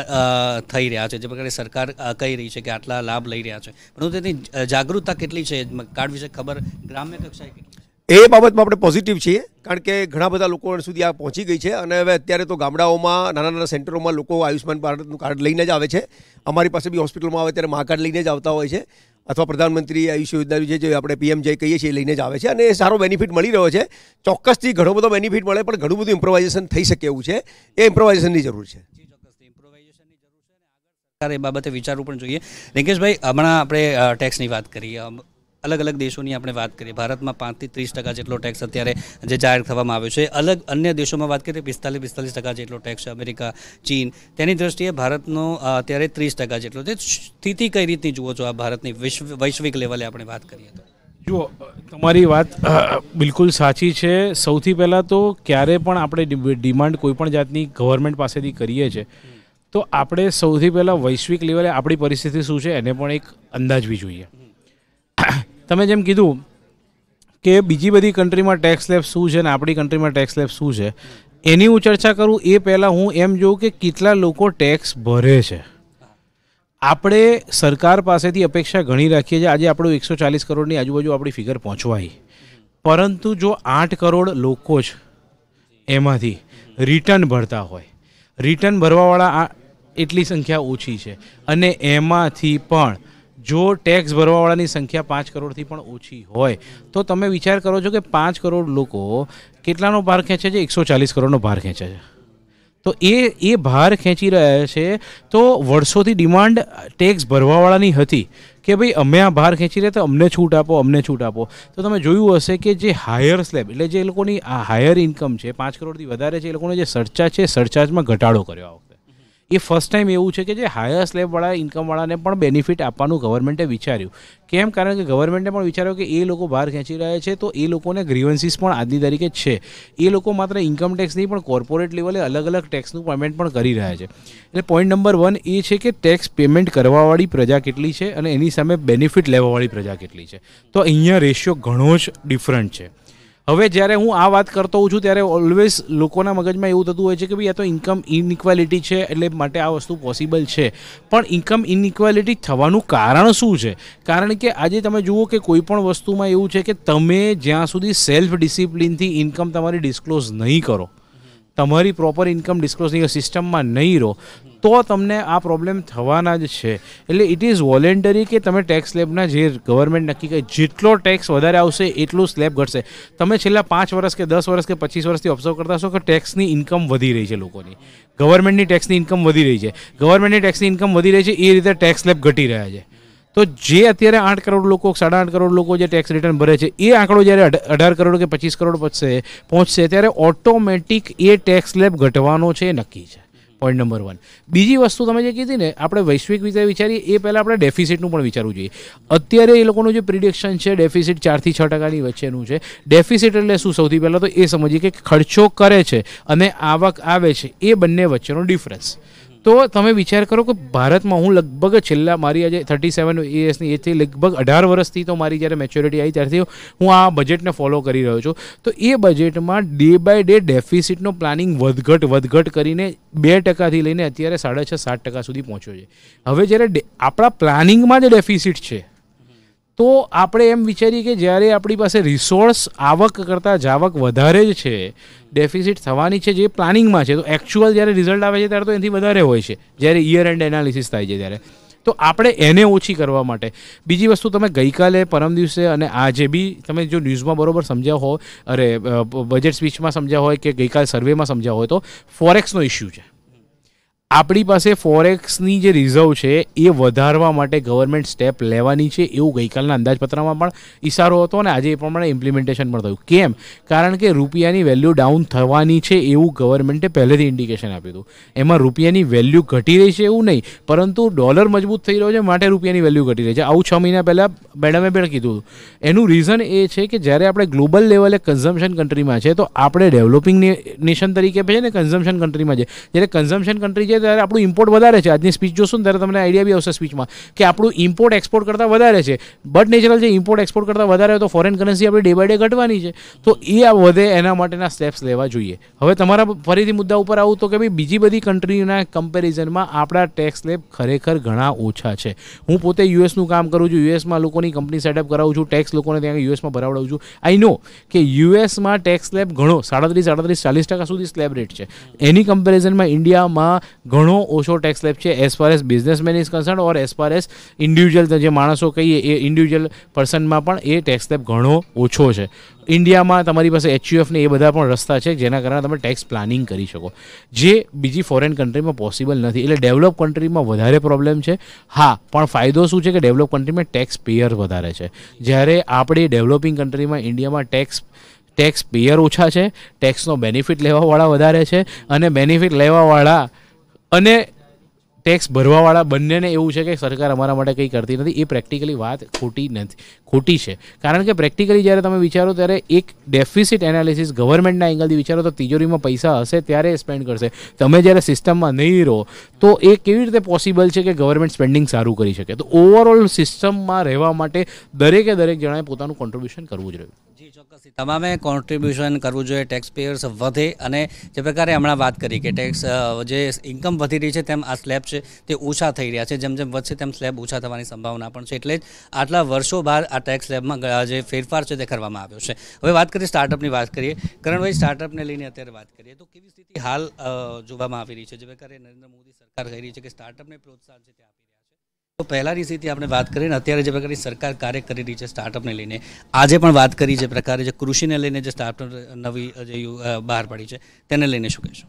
થઈ રહ્યા છે, જે પ્રકારે સરકાર કહી રહી છે કે આટલા લાભ લઈ રહ્યા છે, પરંતુ તેની જાગૃતતા કેટલી છે કાર્ડ વિશે ખબર ગ્રામ્ય કક્ષાએ કેટલી? એ બાબતમાં આપણે પોઝિટિવ છીએ, કારણ કે ઘણા બધા લોકો સુધી આ પહોંચી ગઈ છે. અને હવે અત્યારે તો ગામડાઓમાં નાના નાના સેન્ટરોમાં લોકો આયુષ્યમાન ભારતનું કાર્ડ લઈને જ આવે છે. અમારી પાસે બી હોસ્પિટલમાં આવે ત્યારે મા કાર્ડ લઈને જ આવતા હોય છે, અથવા પ્રધાનમંત્રી આયુષ્ય યોજના જે આપણે PMJ કહીએ છીએ એ લઈને જ આવે છે. અને એ સારો બેનિફિટ મળી રહ્યો છે. ચોક્કસથી ઘણો બધો બેનિફિટ મળે, પણ ઘણું બધું ઇમ્પ્રોવાઇઝેશન થઈ શકે એવું છે. એ ઇમ્પ્રોવાઇઝેશનની જરૂર છે. એ બાબતે વિચારવું પણ જોઈએ. રિંકેશભાઈ, હમણાં આપણે ટેક્સની વાત કરીએ, અલગ અલગ દેશોની આપણે વાત કરીએ, ભારતમાં 5 થી 30% જેટલો ટેક્સ અત્યારે જે જાહેર થવામાં આવ્યો છે. અલગ અન્ય દેશોમાં વાત કરીએ 45% જેટલો ટેક્સ છે. અમેરિકા, ચીન, તેની દ્રષ્ટિએ ભારતનો અત્યારે 30% જેટલો છે. સ્થિતિ કઈ રીતની જુઓ છો આ ભારતની વૈશ્વિક લેવલે આપણે વાત કરીએ તો? જુઓ, તમારી વાત બિલકુલ સાચી છે. સૌથી પહેલાં તો ક્યારે પણ આપણે ડિમાન્ડ કોઈ પણ જાતની ગવર્મેન્ટ પાસેથી કરીએ છીએ તો આપણે સૌથી પહેલાં વૈશ્વિક લેવલે આપણી પરિસ્થિતિ શું છે એને પણ એક અંદાજવી જોઈએ. તમે જેમ કીધું કે બીજી બધી કન્ટ્રીમાં ટેક્સ સ્લેબ શું છે ને આપણી કન્ટ્રીમાં ટેક્સ સ્લેબ શું છે, એની હું ચર્ચા કરું એ પહેલાં હું એમ જોઉં કે કેટલા લોકો ટેક્સ ભરે છે. આપણે સરકાર પાસેથી અપેક્ષા ઘણી રાખીએ છીએ. આજે આપણું 140 કરોડની આજુબાજુ આપણી ફિગર પહોંચવાય, પરંતુ જો 8 કરોડ લોકો જ એમાંથી રિટર્ન ભરતા હોય, રિટર્ન ભરવાવાળા એટલી સંખ્યા ઓછી છે, અને એમાંથી પણ જો ટેક્સ ભરવાવાળાની સંખ્યા 5 કરોડથી પણ ઓછી હોય તો તમે વિચાર કરો છો કે 5 કરોડ લોકો કેટલાનો ભાર ખેંચે છે? 140 કરોડનો ભાર ખેંચે છે. તો એ ભાર ખેંચી રહ્યા છે. તો વર્ષોથી ડિમાન્ડ ટેક્સ ભરવાવાળાની હતી કે ભાઈ અમે આ ભાર ખેંચી રહ્યા તો અમને છૂટ આપો, અમને છૂટ આપો. તો તમે જોયું હશે કે જે હાયર સ્લેબ એટલે જે લોકોની આ હાયર ઇન્કમ છે, 5 કરોડથી વધારે છે, એ લોકોને જે સરચાર્જ છે સરચાર્જમાં ઘટાડો કર્યો આ વખતે. એ ફર્સ્ટ ટાઈમ એવું છે કે જે હાયર સ્લેબવાળા ઇન્કમવાળાને પણ બેનિફિટ આપવાનું ગવર્મેન્ટે વિચાર્યું. કેમ? કારણ કે ગવર્મેન્ટે પણ વિચાર્યું કે એ લોકો બહાર ખેંચી રહ્યા છે તો એ લોકોને ગ્રીવન્સીસ પણ આજની તારીખે છે. એ લોકો માત્ર ઇન્કમ ટેક્સ નહીં પણ કોર્પોરેટ લેવલે અલગ અલગ ટેક્સનું પેમેન્ટ પણ કરી રહ્યા છે. એટલે પોઈન્ટ નંબર 1 એ છે કે ટેક્સ પેમેન્ટ કરવાવાળી પ્રજા કેટલી છે અને એની સામે બેનિફિટ લેવાવાળી પ્રજા કેટલી છે. તો અહીંયા રેશિયો ઘણો જ ડિફરન્ટ છે. હવે જ્યારે હું આ વાત કરતો હોઉં છું ત્યારે ઓલવેઝ લોકોના મગજમાં એવું થતું હોય છે કે ભાઈ આ તો ઇન્કમ ઇનઇક્વાલિટી છે એટલે માટે આ વસ્તુ પોસિબલ છે. પણ ઇન્કમ ઇનઇક્વાલિટી થવાનું કારણ શું છે? કારણ કે આજે તમે જુઓ કે કોઈ પણ વસ્તુમાં એવું છે કે તમે જ્યાં સુધી સેલ્ફ ડિસિપ્લિનથી ઇન્કમ તમારી ડિસ્ક્લોઝ નહીં કરો, તમારી પ્રોપર ઇન્કમ ડિસ્ક્લોઝિંગ સિસ્ટમમાં નહીં રહો તો તમને આ પ્રોબ્લેમ થવાના જ છે. એટલે ઇટ ઇઝ વોલેન્ટરી કે તમે ટેક્સ સ્લેબના જે ગવર્મેન્ટ નક્કી કરે જેટલો ટેક્સ વધારે આવશે એટલું સ્લેબ ઘટશે. તમે છેલ્લા 5 વર્ષ કે 10 વર્ષ કે 25 વર્ષથી ઓબ્ઝર્વ કરતા હશો કે ટેક્સની ઇન્કમ વધી રહી છે લોકોની, ગવર્મેન્ટની ટેક્સની ઇન્કમ વધી રહી છે, ગવર્મેન્ટની ટેક્સની ઇન્કમ વધી રહી છે, એ રીતે ટેક્સ સ્લેબ ઘટી રહ્યા છે. તો જે અત્યારે 8 કરોડ લોકો 8.5 કરોડ લોકો જે ટેક્સ રિટર્ન ભરે છે એ આંકડો જ્યારે 18 કરોડ કે 25 કરોડ પહોંચશે ત્યારે ઓટોમેટિક એ ટેક્સ સ્લેબ ઘટવાનો છે નક્કી છે. Point number 1. બીજી વસ્તુ તમે જે કીધી ને, આપણે વૈશ્વિક રીતે વિચારીએ એ પહેલાં આપણે ડેફિસિટનું પણ વિચારવું જોઈએ. અત્યારે એ લોકોનું જે પ્રિડિક્શન છે ડેફિસિટ 4 થી 6% વચ્ચેનું છે. ડેફિસિટ એટલે શું? સૌથી પહેલાં તો એ સમજીએ કે ખર્ચો કરે છે અને આવક આવે છે એ બંને વચ્ચેનો ડિફરન્સ. તો તમે વિચાર કરો કે ભારતમાં હું લગભગ છેલ્લા મારી આજે 37 yearsની એજથી લગભગ 18 વર્ષથી તો મારી જ્યારે મેચ્યોરિટી આવી ત્યારથી હું આ બજેટને ફોલો કરી રહ્યો છું. તો એ બજેટમાં ડે બાય ડે ડેફિસિટનો પ્લાનિંગ વધઘટ કરીને 2%થી લઈને અત્યારે 6.5-7% સુધી પહોંચ્યો છે. હવે જ્યારે આપણા પ્લાનિંગમાં જે ડેફિસિટ છે તો આપણે એમ વિચારીએ કે જ્યારે આપણી પાસે રિસોર્સ આવક કરતાં જાવક વધારે જ છે, ડેફિસિટ થવાની છે જે પ્લાનિંગમાં છે, તો એકચ્યુઅલ જ્યારે રિઝલ્ટ આવે છે ત્યારે તો એનાથી વધારે હોય છે જ્યારે યર એન્ડ એનાલિસિસ થાય છે ત્યારે. તો આપણે એને ઓછી કરવા માટે બીજી વસ્તુ તમે ગઈકાલે પરમ દિવસે અને આજે બી તમે જો ન્યૂઝમાં બરોબર સમજ્યા હો, બજેટ સ્પીચમાં સમજ્યા હોય કે ગઈકાલે સર્વેમાં સમજ્યા હોય તો ફોરેક્સનો ઇસ્યુ છે. આપણી પાસે ફોરેક્સની જે રિઝર્વ છે એ વધારવા માટે ગવર્મેન્ટ સ્ટેપ લેવાની છે એવું ગઈકાલના અંદાજપત્રમાં પણ ઇશારો હતો અને આજે એ પ્રમાણે ઇમ્પ્લિમેન્ટેશન પણ થયું. કેમ? કારણ કે રૂપિયાની વેલ્યુ ડાઉન થવાની છે એવું ગવર્મેન્ટે પહેલેથી ઇન્ડિકેશન આપ્યું હતું. એમાં રૂપિયાની વેલ્યુ ઘટી રહી છે એવું નહીં, પરંતુ ડોલર મજબૂત થઈ રહ્યો છે માટે રૂપિયાની વેલ્યુ ઘટી રહી છે. આવું 6 મહિના પહેલાં મેડમે પણ કીધું હતું. એનું રીઝન એ છે કે જ્યારે આપણે ગ્લોબલ લેવલે કન્ઝમ્પશન કન્ટ્રીમાં છે તો આપણે ડેવલપિંગ નેશન તરીકે છે ને કન્ઝમ્પશન કન્ટ્રીમાં છે. જ્યારે કન્ઝમ્પશન કન્ટ્રી છે ત્યારે આપણું ઇમ્પોર્ટ વધારે છે. આજની સ્પીચ જોશો ને ત્યારે તમને આઈડિયા બી આવશે સ્પીચમાં કે આપણું ઇમ્પોર્ટ એક્સપોર્ટ કરતાં વધારે છે. બટ નેચરલ છે ઇમ્પોર્ટ એક્સપોર્ટ કરતાં વધારે હોય તો ફોરેન કરન્સી આપણે ડે બાય ડે ઘટવાની છે. તો એ આ વધે એના માટેના સ્ટેપ્સ લેવા જોઈએ. હવે તમારા ફરીથી મુદ્દા ઉપર આવું તો કે ભાઈ બીજી બધી કન્ટ્રીના કમ્પેરિઝનમાં આપણા ટેક્સ સ્લેબ ખરેખર ઘણા ઓછા છે. હું પોતે યુએસનું કામ કરું છું, યુએસમાં લોકોની કંપની સેટઅપ કરાવું છું, ટેક્સ લોકોને ત્યાં યુએસમાં ભરાવડાવું છું. આઈ નો કે યુએસમાં ટેક્સ સ્લેબ ઘણો 37-40% સુધી સ્લેબ રેટ છે. એની કમ્પેરિઝનમાં ઇન્ડિયામાં ઘણો ઓછો ટેક્સ સ્લેબ છે as far as businessman is concern or as far as individual જે માણસો કહીએ એ ઇન્ડિવિજ્યુઅલ પર્સનમાં પણ એ ટેક્સ સ્લેબ ઘણો ઓછો છે. ઇન્ડિયામાં તમારી પાસે HUF ને એ બધા પણ રસ્તા છે જેના કારણે તમે ટેક્સ પ્લાનિંગ કરી શકો, જે બીજી ફોરેન કન્ટ્રીમાં પોસિબલ નથી. એટલે ડેવલપ કન્ટ્રીમાં વધારે પ્રોબ્લેમ છે. હા, પણ ફાયદો શું છે કે ડેવલપ કન્ટ્રીમાં ટેક્સ પેયર વધારે છે, જ્યારે આપણે ડેવલપિંગ કન્ટ્રીમાં ઇન્ડિયામાં ટેક્સ પેયર ઓછા છે, ટેક્સનો બેનિફિટ લેવાવાળા વધારે છે, અને બેનિફિટ લેવાવાળા અને ટેક્સ ભરવાવાળા બંનેને એવું છે કે સરકાર અમારા માટે કંઈ કરતી નથી. એ પ્રેક્ટિકલી વાત ખોટી છે. કારણ કે પ્રેક્ટિકલી જ્યારે તમે વિચારો ત્યારે એક ડેફિસિટ એનાલિસિસ ગવર્મેન્ટના એંગલથી વિચારો તો તિજોરીમાં પૈસા હશે ત્યારે એ સ્પેન્ડ કરશે. તમે જ્યારે સિસ્ટમમાં નહીં રહો તો એ કેવી રીતે પોસિબલ છે કે ગવર્મેન્ટ સ્પેન્ડિંગ સારું કરી શકે? તો ઓવરઓલ સિસ્ટમમાં રહેવા માટે દરેક જણાએ પોતાનું કોન્ટ્રીબ્યુશન કરવું જ રહ્યું. જી ચોક્કસથી તમામે કોન્ટ્રીબ્યુશન કરવું જોઈએ, ટેક્સ પેયર્સ વધે. અને જે પ્રકારે હમણાં વાત કરી કે ટેક્સ જે ઇન્કમ વધી રહી છે તેમ આ સ્લેબ છે તે ઓછા થઈ રહ્યા છે, જેમ વધશે તેમ સ્લેબ ઓછા થવાની સંભાવના પણ છે. એટલે જ આટલા વર્ષો બાદ આ ટેક્સ સ્લેબમાં જે ફેરફાર છે તે કરવામાં આવ્યો છે. હવે વાત કરીએ સ્ટાર્ટઅપની વાત કરીએ. કરણભાઈ, સ્ટાર્ટઅપને લઈને અત્યારે વાત કરીએ તો કેવી સ્થિતિ હાલ જોવામાં આવી રહી છે? જે પ્રકારે નરેન્દ્ર મોદી સરકાર કહી રહી છે કે સ્ટાર્ટઅપને પ્રોત્સાહન છે તે આપી રહ્યા છે, તો પહેલાની સ્થિતિ આપણે વાત કરીએ ને અત્યારે જે પ્રકારની સરકાર કાર્ય કરી રહી છે સ્ટાર્ટઅપને લઈને, આજે પણ વાત કરી જે પ્રકારે જે કૃષિને લઈને જે સ્ટાર્ટઅપ નવી જે બહાર પડી છે તેને લઈને શું કહેશો?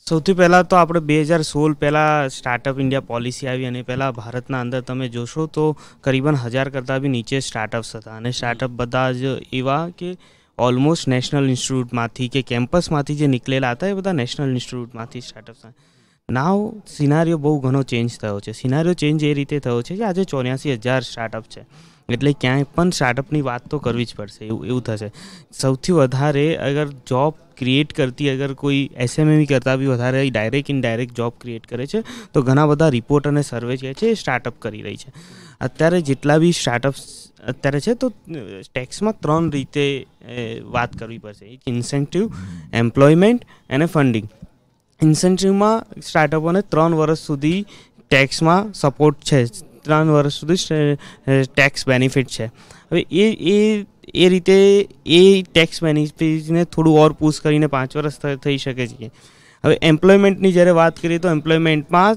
સૌથી પહેલાં તો આપણે 2016 પહેલાં સ્ટાર્ટઅપ ઇન્ડિયા પોલિસી આવી, અને પહેલાં ભારતના અંદર તમે જોશો તો કરીબન 1000 કરતાં બી નીચે સ્ટાર્ટઅપ્સ હતા. અને સ્ટાર્ટઅપ બધા જ એવા કે ઓલમોસ્ટ નેશનલ ઇન્સ્ટિટ્યૂટમાંથી કે કેમ્પસમાંથી જે નીકળેલા હતા એ બધા નેશનલ ઇન્સ્ટિટ્યૂટમાંથી સ્ટાર્ટઅપ્સ. નાવ સિનારીઓ બહુ ઘણો ચેન્જ થયો છે. સિનારીઓ ચેન્જ એ રીતે થયો છે કે આજે 84,000 સ્ટાર્ટઅપ છે, એટલે ક્યાંય પણ સ્ટાર્ટઅપની વાત તો કરવી જ પડશે એવું થશે. સૌથી વધારે અગર જોબ ક્રિએટ કરતી અગર કોઈ SME કરતાં બી વધારે ડાયરેક્ટ ઇનડાયરેક્ટ જોબ ક્રિએટ કરે છે તો ઘણા બધા રિપોર્ટ અને સર્વે છે એ સ્ટાર્ટઅપ કરી રહી છે. અત્યારે જેટલા બી સ્ટાર્ટઅપ્સ અત્યારે છે તો ટેક્સમાં 3 રીતે વાત કરવી પડશે: એક ઇન્સેન્ટિવ, એમ્પ્લોયમેન્ટ અને ફંડિંગ. ઇન્સેન્ટિવમાં સ્ટાર્ટઅપોને 3 વર્ષ સુધી ટેક્સમાં સપોર્ટ છે, 3 વર્ષ સુધી ટેક્સ બેનિફિટ છે. હવે એ રીતે એ ટેક્સ બેનિફિટને થોડું ઓર પુશ કરીને 5 વર્ષ થઈ શકે છે. હવે એમ્પ્લોયમેન્ટની જ્યારે વાત કરીએ તો એમ્પ્લોયમેન્ટમાં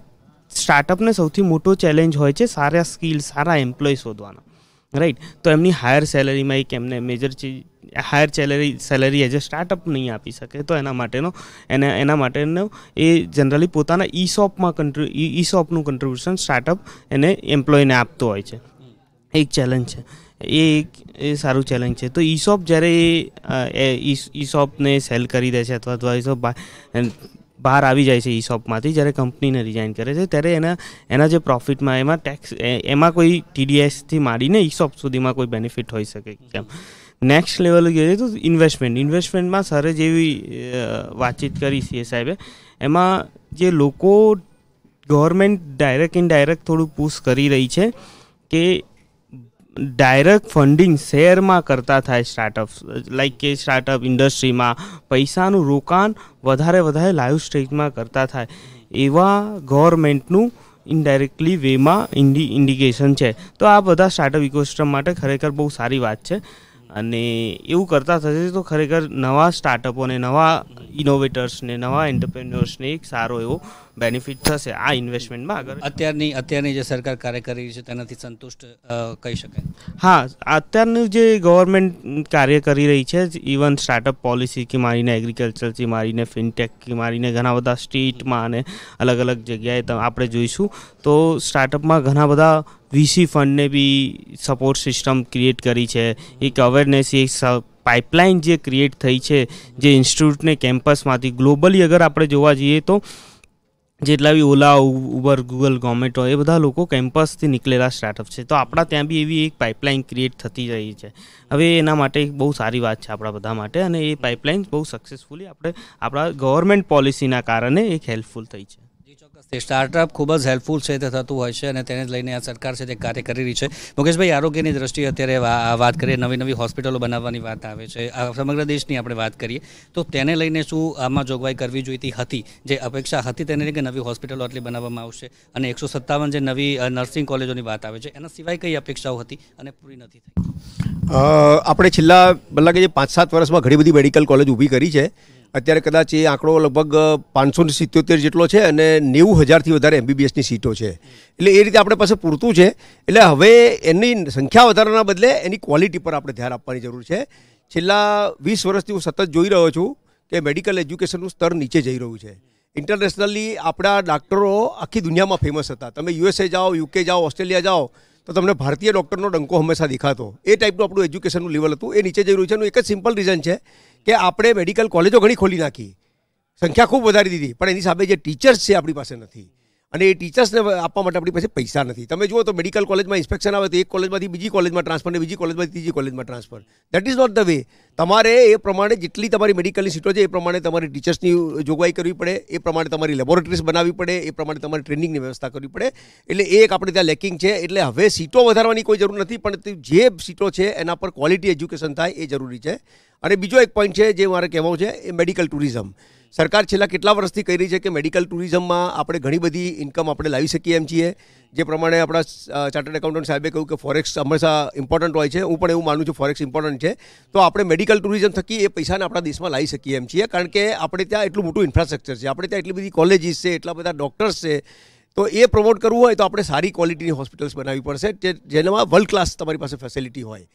સ્ટાર્ટઅપને સૌથી મોટો ચેલેન્જ હોય છે સારા સ્કિલ, સારા એમ્પ્લોય શોધવાનો, રાઈટ? તો એમની હાયર સેલરીમાં એક એમને major higher salary as a startup નહીં આપી શકે, તો એના માટેનો એ જનરલી પોતાના ઈસોપનું કન્ટ્રીબ્યુશન સ્ટાર્ટઅપ એને એમ્પ્લોયને આપતો હોય છે. એક ચેલેન્જ છે, એ સારું ચેલેન્જ છે. તો ઈસોપ જ્યારે ઈસોપને સેલ કરી દે છે અથવા ઈસોપ બહાર આવી જાય છે ઈસોપમાંથી, જ્યારે કંપનીને રિઝાઇન કરે છે ત્યારે એના જે પ્રોફિટમાં એમાં ટેક્સ એમાં કોઈ TDSથી માંડીને ઈસોપ સુધીમાં કોઈ બેનિફિટ હોઈ શકે કેમ. નેક્સ્ટ લેવલ જોઈએ તો ઇન્વેસ્ટમેન્ટમાં સરે જેવી વાતચીત કરી CA સાહેબે, એમાં જે લોકો ગવર્મેન્ટ ડાયરેક્ટ ઇનડાયરેક્ટ થોડું પુશ કરી રહી છે કે ડાયરેક્ટ ફંડિંગ શેરમાં કરતા થાય સ્ટાર્ટઅપ્સ, લાઈક કે સ્ટાર્ટઅપ ઇન્ડસ્ટ્રીમાં પૈસાનું રોકાણ વધારે લાઈવ સ્ટેજમાં કરતા થાય, એવા ગવર્મેન્ટનું ઇનડાયરેક્ટલી વેમાં ઇન્ડિકેશન છે. તો આ બધા સ્ટાર્ટઅપ ઇકોસિસ્ટમ માટે ખરેખર બહુ સારી વાત છે. અને એવું કરતા થશે તો ખરેખર નવા સ્ટાર્ટઅપોને, નવા ઇનોવેટર્સને, નવા એન્ટરપ્રેન્યોર્સને એક સારો એવો બેનિફિટ થશે આ ઇન્વેસ્ટમેન્ટમાં. આગળ અત્યારની જે સરકાર કાર્ય કરી રહી છે તેનાથી સંતુષ્ટ કહી શકાય? હા, અત્યારનું જે ગવર્મેન્ટ કાર્ય કરી રહી છે, ઇવન સ્ટાર્ટઅપ પોલિસીથી મારીને, એગ્રીકલ્ચરથી મારીને, ફિનટેકથી મારીને ઘણા બધા સ્ટેટમાં અને અલગ અલગ જગ્યાએ આપણે જોઈશું તો સ્ટાર્ટઅપમાં ઘણા બધા VC ફંડને બી સપોર્ટ સિસ્ટમ ક્રિએટ કરી છે. એક અવેરનેસ, એક પાઇપલાઇન જે ક્રિએટ થઈ છે જે ઇન્સ્ટિટ્યૂટને કેમ્પસમાંથી ગ્લોબલી અગર આપણે જોવા જઈએ તો જેટલા બી ઓલા, ઉબર, ગૂગલ, ઝોમેટો એ બધા લોકો કેમ્પસથી નીકળેલા સ્ટાર્ટઅપ છે. તો આપણા ત્યાં બી એવી એક પાઇપલાઇન ક્રિએટ થતી રહી છે. હવે એના માટે એક બહુ સારી વાત છે આપણા બધા માટે, અને એ પાઇપલાઇન બહુ સક્સેસફુલી આપણા ગવર્મેન્ટ પોલિસીના કારણે એક હેલ્પફુલ થઈ છે. સ્ટાર્ટઅપ ખૂબ જ હેલ્પફુલ છે તે થતું હોય છે અને તેને જ લઈને આ સરકાર છે તે કાર્ય કરી રહી છે. મુકેશભાઈ, આરોગ્યની દ્રષ્ટિએ અત્યારે વાત કરીએ, નવી હોસ્પિટલો બનાવવાની વાત આવે છે, સમગ્ર દેશની આપણે વાત કરીએ તો તેને લઈને શું આમાં જોગવાઈ કરવી જોઈતી હતી? જે અપેક્ષા હતી તેને લઈને કે નવી હોસ્પિટલો આટલી બનાવવામાં આવશે, અને 157 જે નવી નર્સિંગ કોલેજોની વાત આવે છે, એના સિવાય કઈ અપેક્ષાઓ હતી અને પૂરી નથી થઈ? આપણે છેલ્લા કે જે 5-7 વર્ષમાં ઘણી બધી મેડિકલ કોલેજ ઊભી કરી છે, અત્યારે કદાચ એ આંકડો લગભગ 577 જેટલો છે અને 90,000થી વધારે MBBSની સીટો છે. એટલે એ રીતે આપણે પાસે પૂરતું છે. એટલે હવે એની સંખ્યા વધારવાના બદલે એની ક્વોલિટી પર આપણે ધ્યાન આપવાની જરૂર છે. છેલ્લા 20 વર્ષથી હું સતત જોઈ રહ્યો છું કે મેડિકલ એજ્યુકેશનનું સ્તર નીચે જઈ રહ્યું છે. ઇન્ટરનેશનલી આપણા ડાક્ટરો આખી દુનિયામાં ફેમસ હતા. તમે USA જાઓ, UK જાઓ, ઓસ્ટ્રેલિયા જાઓ તો તમને ભારતીય ડૉક્ટરનો ડંકો હંમેશા દેખાતો. એ ટાઈપનું આપણું એજ્યુકેશનનું લેવલ હતું, એ નીચે જઈ રહ્યું છે. એનું એક જ સિમ્પલ રીઝન છે કે આપણે મેડિકલ કોલેજો ઘણી ખોલી નાખી, સંખ્યા ખૂબ વધારી દીધી, પણ એની સામે જે ટીચર્સ છે આપણી પાસે નથી. અને એ ટીચર્સને આપવા માટે આપણી પાસે પૈસા નથી. તમે જુઓ તો મેડિકલ કોલેજમાં ઇન્સ્પેક્શન આવે તો એક કોલેજમાંથી બીજી કોલેજમાં ટ્રાન્સફર ને બીજી કોલેજમાંથી ત્રીજી કોલેજમાં transfer. That is not the way. તમારે એ પ્રમાણે જેટલી તમારી મેડિકલની સીટો છે એ પ્રમાણે તમારી ટીચર્સની જોગવાઈ કરવી પડે, એ પ્રમાણે તમારી લેબોરેટરીઝ બનાવવી પડે, એ પ્રમાણે તમારી ટ્રેનિંગની વ્યવસ્થા કરવી પડે. એટલે એ એક આપણે ત્યાં લેકિંગ છે. એટલે હવે સીટો વધારવાની કોઈ જરૂર નથી, પણ જે સીટો છે એના પર ક્વોલિટી એજ્યુકેશન થાય એ જરૂરી છે. અને બીજો એક પોઈન્ટ છે જે મારે કહેવું છે એ મેડિકલ ટુરિઝમ. સરકાર છેલ્લા કેટલા વર્ષથી કહી રહી છે કે મેડિકલ ટુરિઝમમાં આપણે ઘણી બધી ઇન્કમ આપણે લાવી શકીએ એમ છીએ. જે પ્રમાણે આપણા ચાર્ટર્ડ એકાઉન્ટન્ટ સાહેબે કહ્યું કે ફોરેક્સ હંમેશા ઇમ્પોર્ટન્ટ હોય છે. હું પણ એવું માનું છું ફોરેક્સ ઇમ્પોર્ટન્ટ છે. તો આપણે મેડિકલ ટુરિઝમ થકી એ પૈસાને આપણા દેશમાં લાવી શકીએ એમ છીએ. કારણ કે આપણે ત્યાં એટલું મોટું ઇન્ફ્રાસ્ટ્રક્ચર છે, આપણે ત્યાં એટલી બધી કોલેજીસ છે, એટલા બધા ડૉક્ટર્સ છે. તો એ પ્રમોટ કરવું હોય તો આપણે સારી ક્વોલિટીની હોસ્પિટલ્સ બનાવવી પડશે જેનામાં વર્લ્ડ ક્લાસ તમારી પાસે ફેસિલિટી હોય.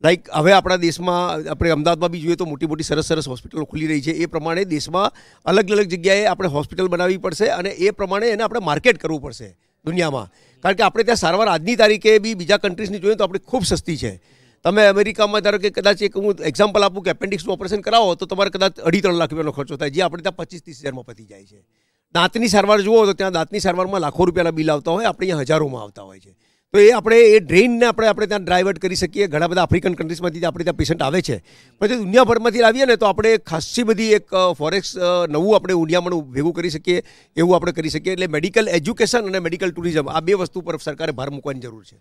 લાઈક હવે આપણા દેશમાં આપણે અમદાવાદમાં બી જોઈએ તો મોટી મોટી સરસ સરસ હોસ્પિટલો ખુલી રહી છે. એ પ્રમાણે દેશમાં અલગ અલગ જગ્યાએ આપણે હોસ્પિટલ બનાવવી પડશે અને એ પ્રમાણે એને આપણે માર્કેટ કરવું પડશે દુનિયામાં. કારણ કે આપણે ત્યાં સારવાર આજની તારીખે બી બીજા કન્ટ્રીઝની જોઈએ તો આપણે ખૂબ સસ્તી છે. તમે અમેરિકામાં ધારો કે કદાચ એક હું એક્ઝામ્પલ આપું કે એપેન્ડિક્સનું ઓપરેશન કરાવો તો તમારે કદાચ 2.5-3 લાખ રૂપિયાનો ખર્ચો થાય, જે આપણે ત્યાં 25-30 હજારમાં પતી જાય છે. દાંતની સારવાર જુઓ તો ત્યાં દાંતની સારવારમાં લાખો રૂપિયાના બિલ આવતા હોય, આપણે અહીંયા હજારોમાં આવતા હોય છે. તો એ આપણે એ ડ્રેઇનને આપણે ત્યાં ડ્રાઇવર્ટ કરી શકીએ. ઘણા બધા આફ્રિકન કન્ટ્રીઝમાંથી આપણે ત્યાં પેશન્ટ આવે છે, પછી દુનિયાભરમાંથી લાવીએ ને તો આપણે ખાસી બધી એક ફોરેક્સ નવું આપણે ઇન્ડિયામાં ભેગું કરી શકીએ, એવું આપણે કરી શકીએ. એટલે મેડિકલ એજ્યુકેશન અને મેડિકલ ટુરિઝમ આ બે વસ્તુ પર સરકારે ભાર મૂકવાની જરૂર છે.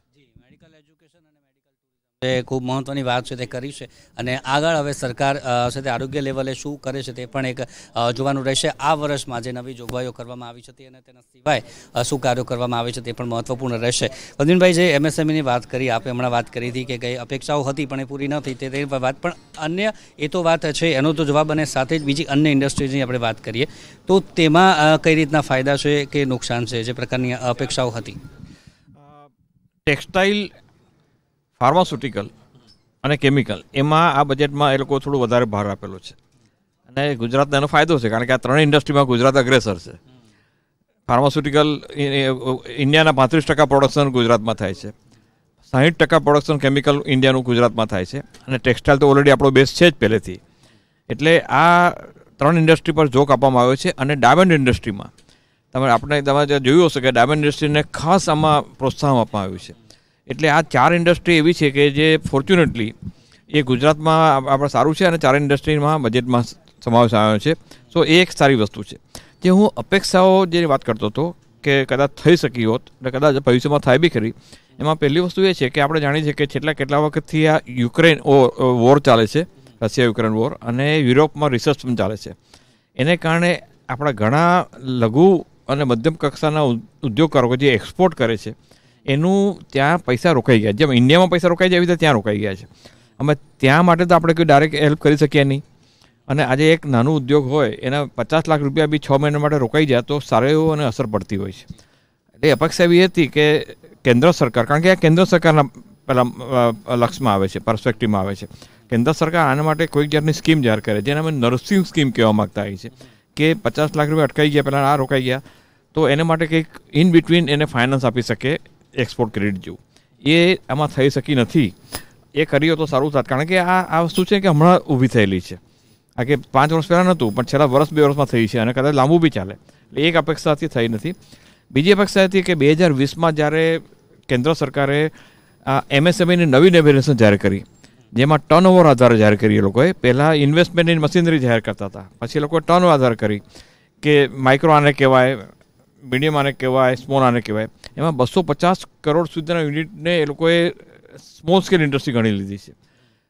એ ખૂબ મહત્વની વાત છે તે કરી છે અને આગળ હવે સરકાર છે તે આરોગ્ય લેવલે શું કરે છે તે પણ એક જોવાનું રહેશે. આ વર્ષમાં જે નવી જોગવાઈઓ કરવામાં આવી છે અને તેના સિવાય શું કાર્યો કરવામાં આવે છે તે પણ મહત્વપૂર્ણ રહેશે. વદીનભાઈ, જે MSMEની વાત કરી, આપણે હમણાં વાત કરી હતી કે કઈ અપેક્ષાઓ હતી પણ એ પૂરી ન થઈ, તે વાત પણ અન્ય એ તો વાત છે, એનો તો જવાબ અને સાથે જ બીજી અન્ય ઇન્ડસ્ટ્રીઝની આપણે વાત કરીએ તો તેમાં કઈ રીતના ફાયદા છે કે નુકસાન છે, જે પ્રકારની અપેક્ષાઓ હતી? ટેક્સટાઇલ, ફાર્માસ્યુટિકલ અને કેમિકલ એમાં આ બજેટમાં એ લોકો થોડું વધારે ભાર આપેલો છે અને ગુજરાતનો એનો ફાયદો છે કારણ કે આ ત્રણેય ઇન્ડસ્ટ્રીમાં ગુજરાત અગ્રેસર છે. ફાર્માસ્યુટિકલ ઇન્ડિયાના 35% પ્રોડક્શન ગુજરાતમાં થાય છે, 60% પ્રોડક્શન કેમિકલ ઇન્ડિયાનું ગુજરાતમાં થાય છે અને ટેક્સટાઇલ તો ઓલરેડી આપણો બેઝ છે જ પહેલેથી. એટલે આ ત્રણ ઇન્ડસ્ટ્રી પર જોક આપવામાં આવ્યો છે. અને ડાયમંડ ઇન્ડસ્ટ્રીમાં તમે જોયું હશે કે ડાયમંડ ઇન્ડસ્ટ્રીને ખાસ આમાં પ્રોત્સાહન આપવામાં આવ્યું છે. એટલે આ 4 ઇન્ડસ્ટ્રી એવી છે કે જે ફોર્ચ્યુનેટલી એ ગુજરાતમાં આપણે સારું છે અને 4 ઇન્ડસ્ટ્રીમાં બજેટમાં સમાવેશ આવ્યો છે. સો એ એક સારી વસ્તુ છે. જે હું અપેક્ષાઓ જે વાત કરતો હતો કે કદાચ થઈ શકી હોત એટલે કદાચ ભવિષ્યમાં થાય બી ખરી, એમાં પહેલી વસ્તુ એ છે કે આપણે જાણીએ છીએ કે કેટલા વખતથી આ યુક્રેન વોર ચાલે છે, રશિયા યુક્રેન વોર, અને યુરોપમાં રિસર્ચ પણ ચાલે છે. એને કારણે આપણા ઘણા લઘુ અને મધ્યમ કક્ષાના ઉદ્યોગકારો જે એક્સપોર્ટ કરે છે એનું ત્યાં પૈસા રોકાઈ ગયા. જેમ ઇન્ડિયામાં પૈસા રોકાઈ જાય એવી રીતે ત્યાં રોકાઈ ગયા છે. અમે ત્યાં માટે તો આપણે કોઈ ડાયરેક્ટ હેલ્પ કરી શકીએ નહીં. અને આજે એક નાનું ઉદ્યોગ હોય એના 50 લાખ રૂપિયા બી 6 મહિના માટે રોકાઈ જાય તો સારો એવો અને અસર પડતી હોય છે. એટલે અપેક્ષા એવી હતી કે કેન્દ્ર સરકાર, કારણ કે આ કેન્દ્ર સરકારના પહેલાં લક્ષ્યમાં આવે છે, પર્સપેક્ટિવમાં આવે છે, કેન્દ્ર સરકાર આના માટે કોઈક જાતની સ્કીમ જાહેર કરે જેને અમે નર્સિંગ સ્કીમ કહેવા માગતા હોય છે કે 50 લાખ રૂપિયા અટકાઈ ગયા, પહેલાં આ રોકાઈ ગયા તો એને માટે કંઈક ઇન બિટવીન એને ફાઇનાન્સ આપી શકે એક્સપોર્ટ ક્રેડિટ જેવું. એ આમાં થઈ શકી નથી. એ કર્યો તો સારું થાત, કારણ કે આ વસ્તુ છે કે હમણાં ઊભી થયેલી છે. આ કે 5 વર્ષ પહેલાં નહોતું પણ છેલ્લા 2 વર્ષમાં થઈ છે અને કદાચ લાંબુ બી ચાલે. એટલે એક અપેક્ષાથી થઈ નથી. બીજી અપેક્ષા હતી કે 2020માં જ્યારે કેન્દ્ર સરકારે MSMEની નવી ડેફિનેશન જાહેર કરી, જેમાં ટર્નઓવર આધારે જાહેર કરી. એ લોકોએ પહેલાં ઇન્વેસ્ટમેન્ટ ઇન મશીનરી જાહેર કરતા હતા, પછી એ લોકોએ ટર્નઓવર આધાર કરી કે માઇક્રો આને કહેવાય, મીડિયમ આને કહેવાય, સ્મોલ આને કહેવાય. એમાં 250 કરોડ સુધીના યુનિટને એ લોકોએ સ્મોલ સ્કેલ ઇન્ડસ્ટ્રી ગણી લીધી છે.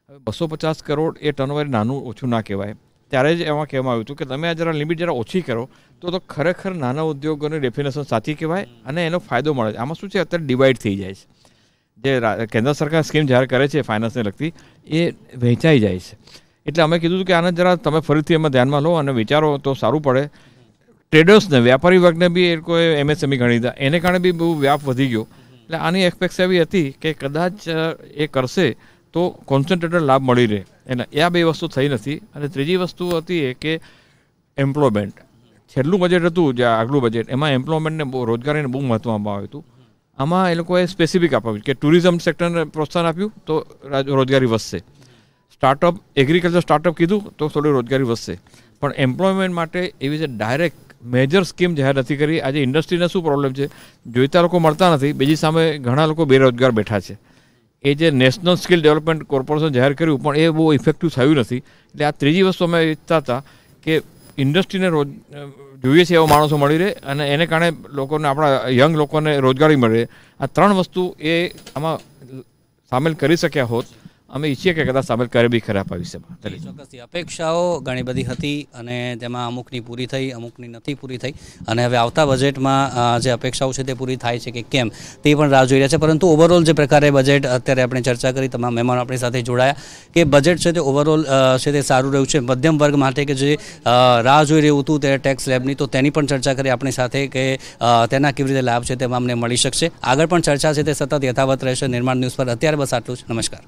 હવે 250 કરોડ એ ટર્નઓવર નાનું ઓછું ના કહેવાય. ત્યારે જ એમાં કહેવામાં આવ્યું હતું કે તમે આ જરા લિમિટ જરા ઓછી કરો તો ખરેખર નાના ઉદ્યોગોની ડેફિનેશન સાચી કહેવાય અને એનો ફાયદો મળે છે. આમાં શું છે, અત્યારે ડિવાઈડ થઈ જાય છે. જે કેન્દ્ર સરકાર સ્કીમ જાહેર કરે છે ફાઇનાન્સને લગતી, એ વહેંચાઈ જાય છે. એટલે અમે કીધું કે આને જરા તમે ફરીથી એમાં ધ્યાનમાં લો અને વિચારો તો સારું પડે. ટ્રેડર્સને, વ્યાપારી વર્ગને બી એ લોકોએ MSME ગણી દીધા, એને કારણે બી બહુ વ્યાપ વધી ગયો. એટલે આની એક્સપેક્ટ એવી હતી કે કદાચ એ કરશે તો કોન્સન્ટ્રેટેડ લાભ મળી રહે. એટલે એ આ બે વસ્તુ થઈ નથી. અને ત્રીજી વસ્તુ હતી એ કે એમ્પ્લોયમેન્ટ. છેલ્લું બજેટ હતું જે આગલું બજેટ, એમાં એમ્પ્લોયમેન્ટને રોજગારીને બહુ મહત્વ આપવામાં આવ્યું હતું. આમાં એ લોકોએ સ્પેસિફિક આપ્યું કે ટુરિઝમ સેક્ટરને પ્રોત્સાહન આપ્યું તો રોજગારી વધશે. સ્ટાર્ટઅપ, એગ્રીકલ્ચર સ્ટાર્ટઅપ કીધું તો થોડી રોજગારી વધશે. પણ એમ્પ્લોયમેન્ટ માટે એવી જે ડાયરેક્ટ મેજર સ્કીમ જાહેર નથી કરી. આજે ઇન્ડસ્ટ્રીને શું પ્રોબ્લેમ છે, જોઈતા લોકો મળતા નથી, બીજી સામે ઘણા લોકો બેરોજગાર બેઠા છે. એ જે નેશનલ સ્કિલ ડેવલપમેન્ટ કોર્પોરેશન જાહેર કર્યું પણ એ બહુ ઇફેક્ટિવ થયું નથી. એટલે આ ત્રીજી વસ્તુ અમે ઈચ્છતા હતા કે ઇન્ડસ્ટ્રીને જોઈએ છે એવા માણસો મળી રહે અને એને કારણે લોકોને, આપણા યંગ લોકોને રોજગારી મળે. આ ત્રણ વસ્તુ એ આમાં સામેલ કરી શક્યા હોત. અમે ઈચ્છીએ કે કદાચ સામેલ કરે બી ખરા ભવિષ્યમાં. ચોક્કસથી અપેક્ષાઓ ઘણી બધી હતી અને તેમાં અમુકની પૂરી થઈ, અમુકની નથી પૂરી થઈ. અને હવે આવતા બજેટમાં જે અપેક્ષાઓ છે તે પૂરી થાય છે કે કેમ તે પણ રાહ જોઈ રહ્યા છે. પરંતુ ઓવરઓલ જે પ્રકારે બજેટ અત્યારે આપણે ચર્ચા કરી, તમામ મહેમાનો આપણી સાથે જોડાયા કે બજેટ છે તે ઓવરઓલ છે તે સારું રહ્યું છે મધ્યમ વર્ગ માટે કે જે રાહ જોઈ રહ્યું હતું તે ટેક્સ સ્લેબની, તો તેની પણ ચર્ચા કરી આપણી સાથે કે તેના કેવી રીતે લાભ છે તે અમને મળી શકશે. આગળ પણ ચર્ચા છે તે સતત યથાવત રહેશે. નિર્માણ ન્યૂઝ પર અત્યારે બસ આટલું જ. નમસ્કાર.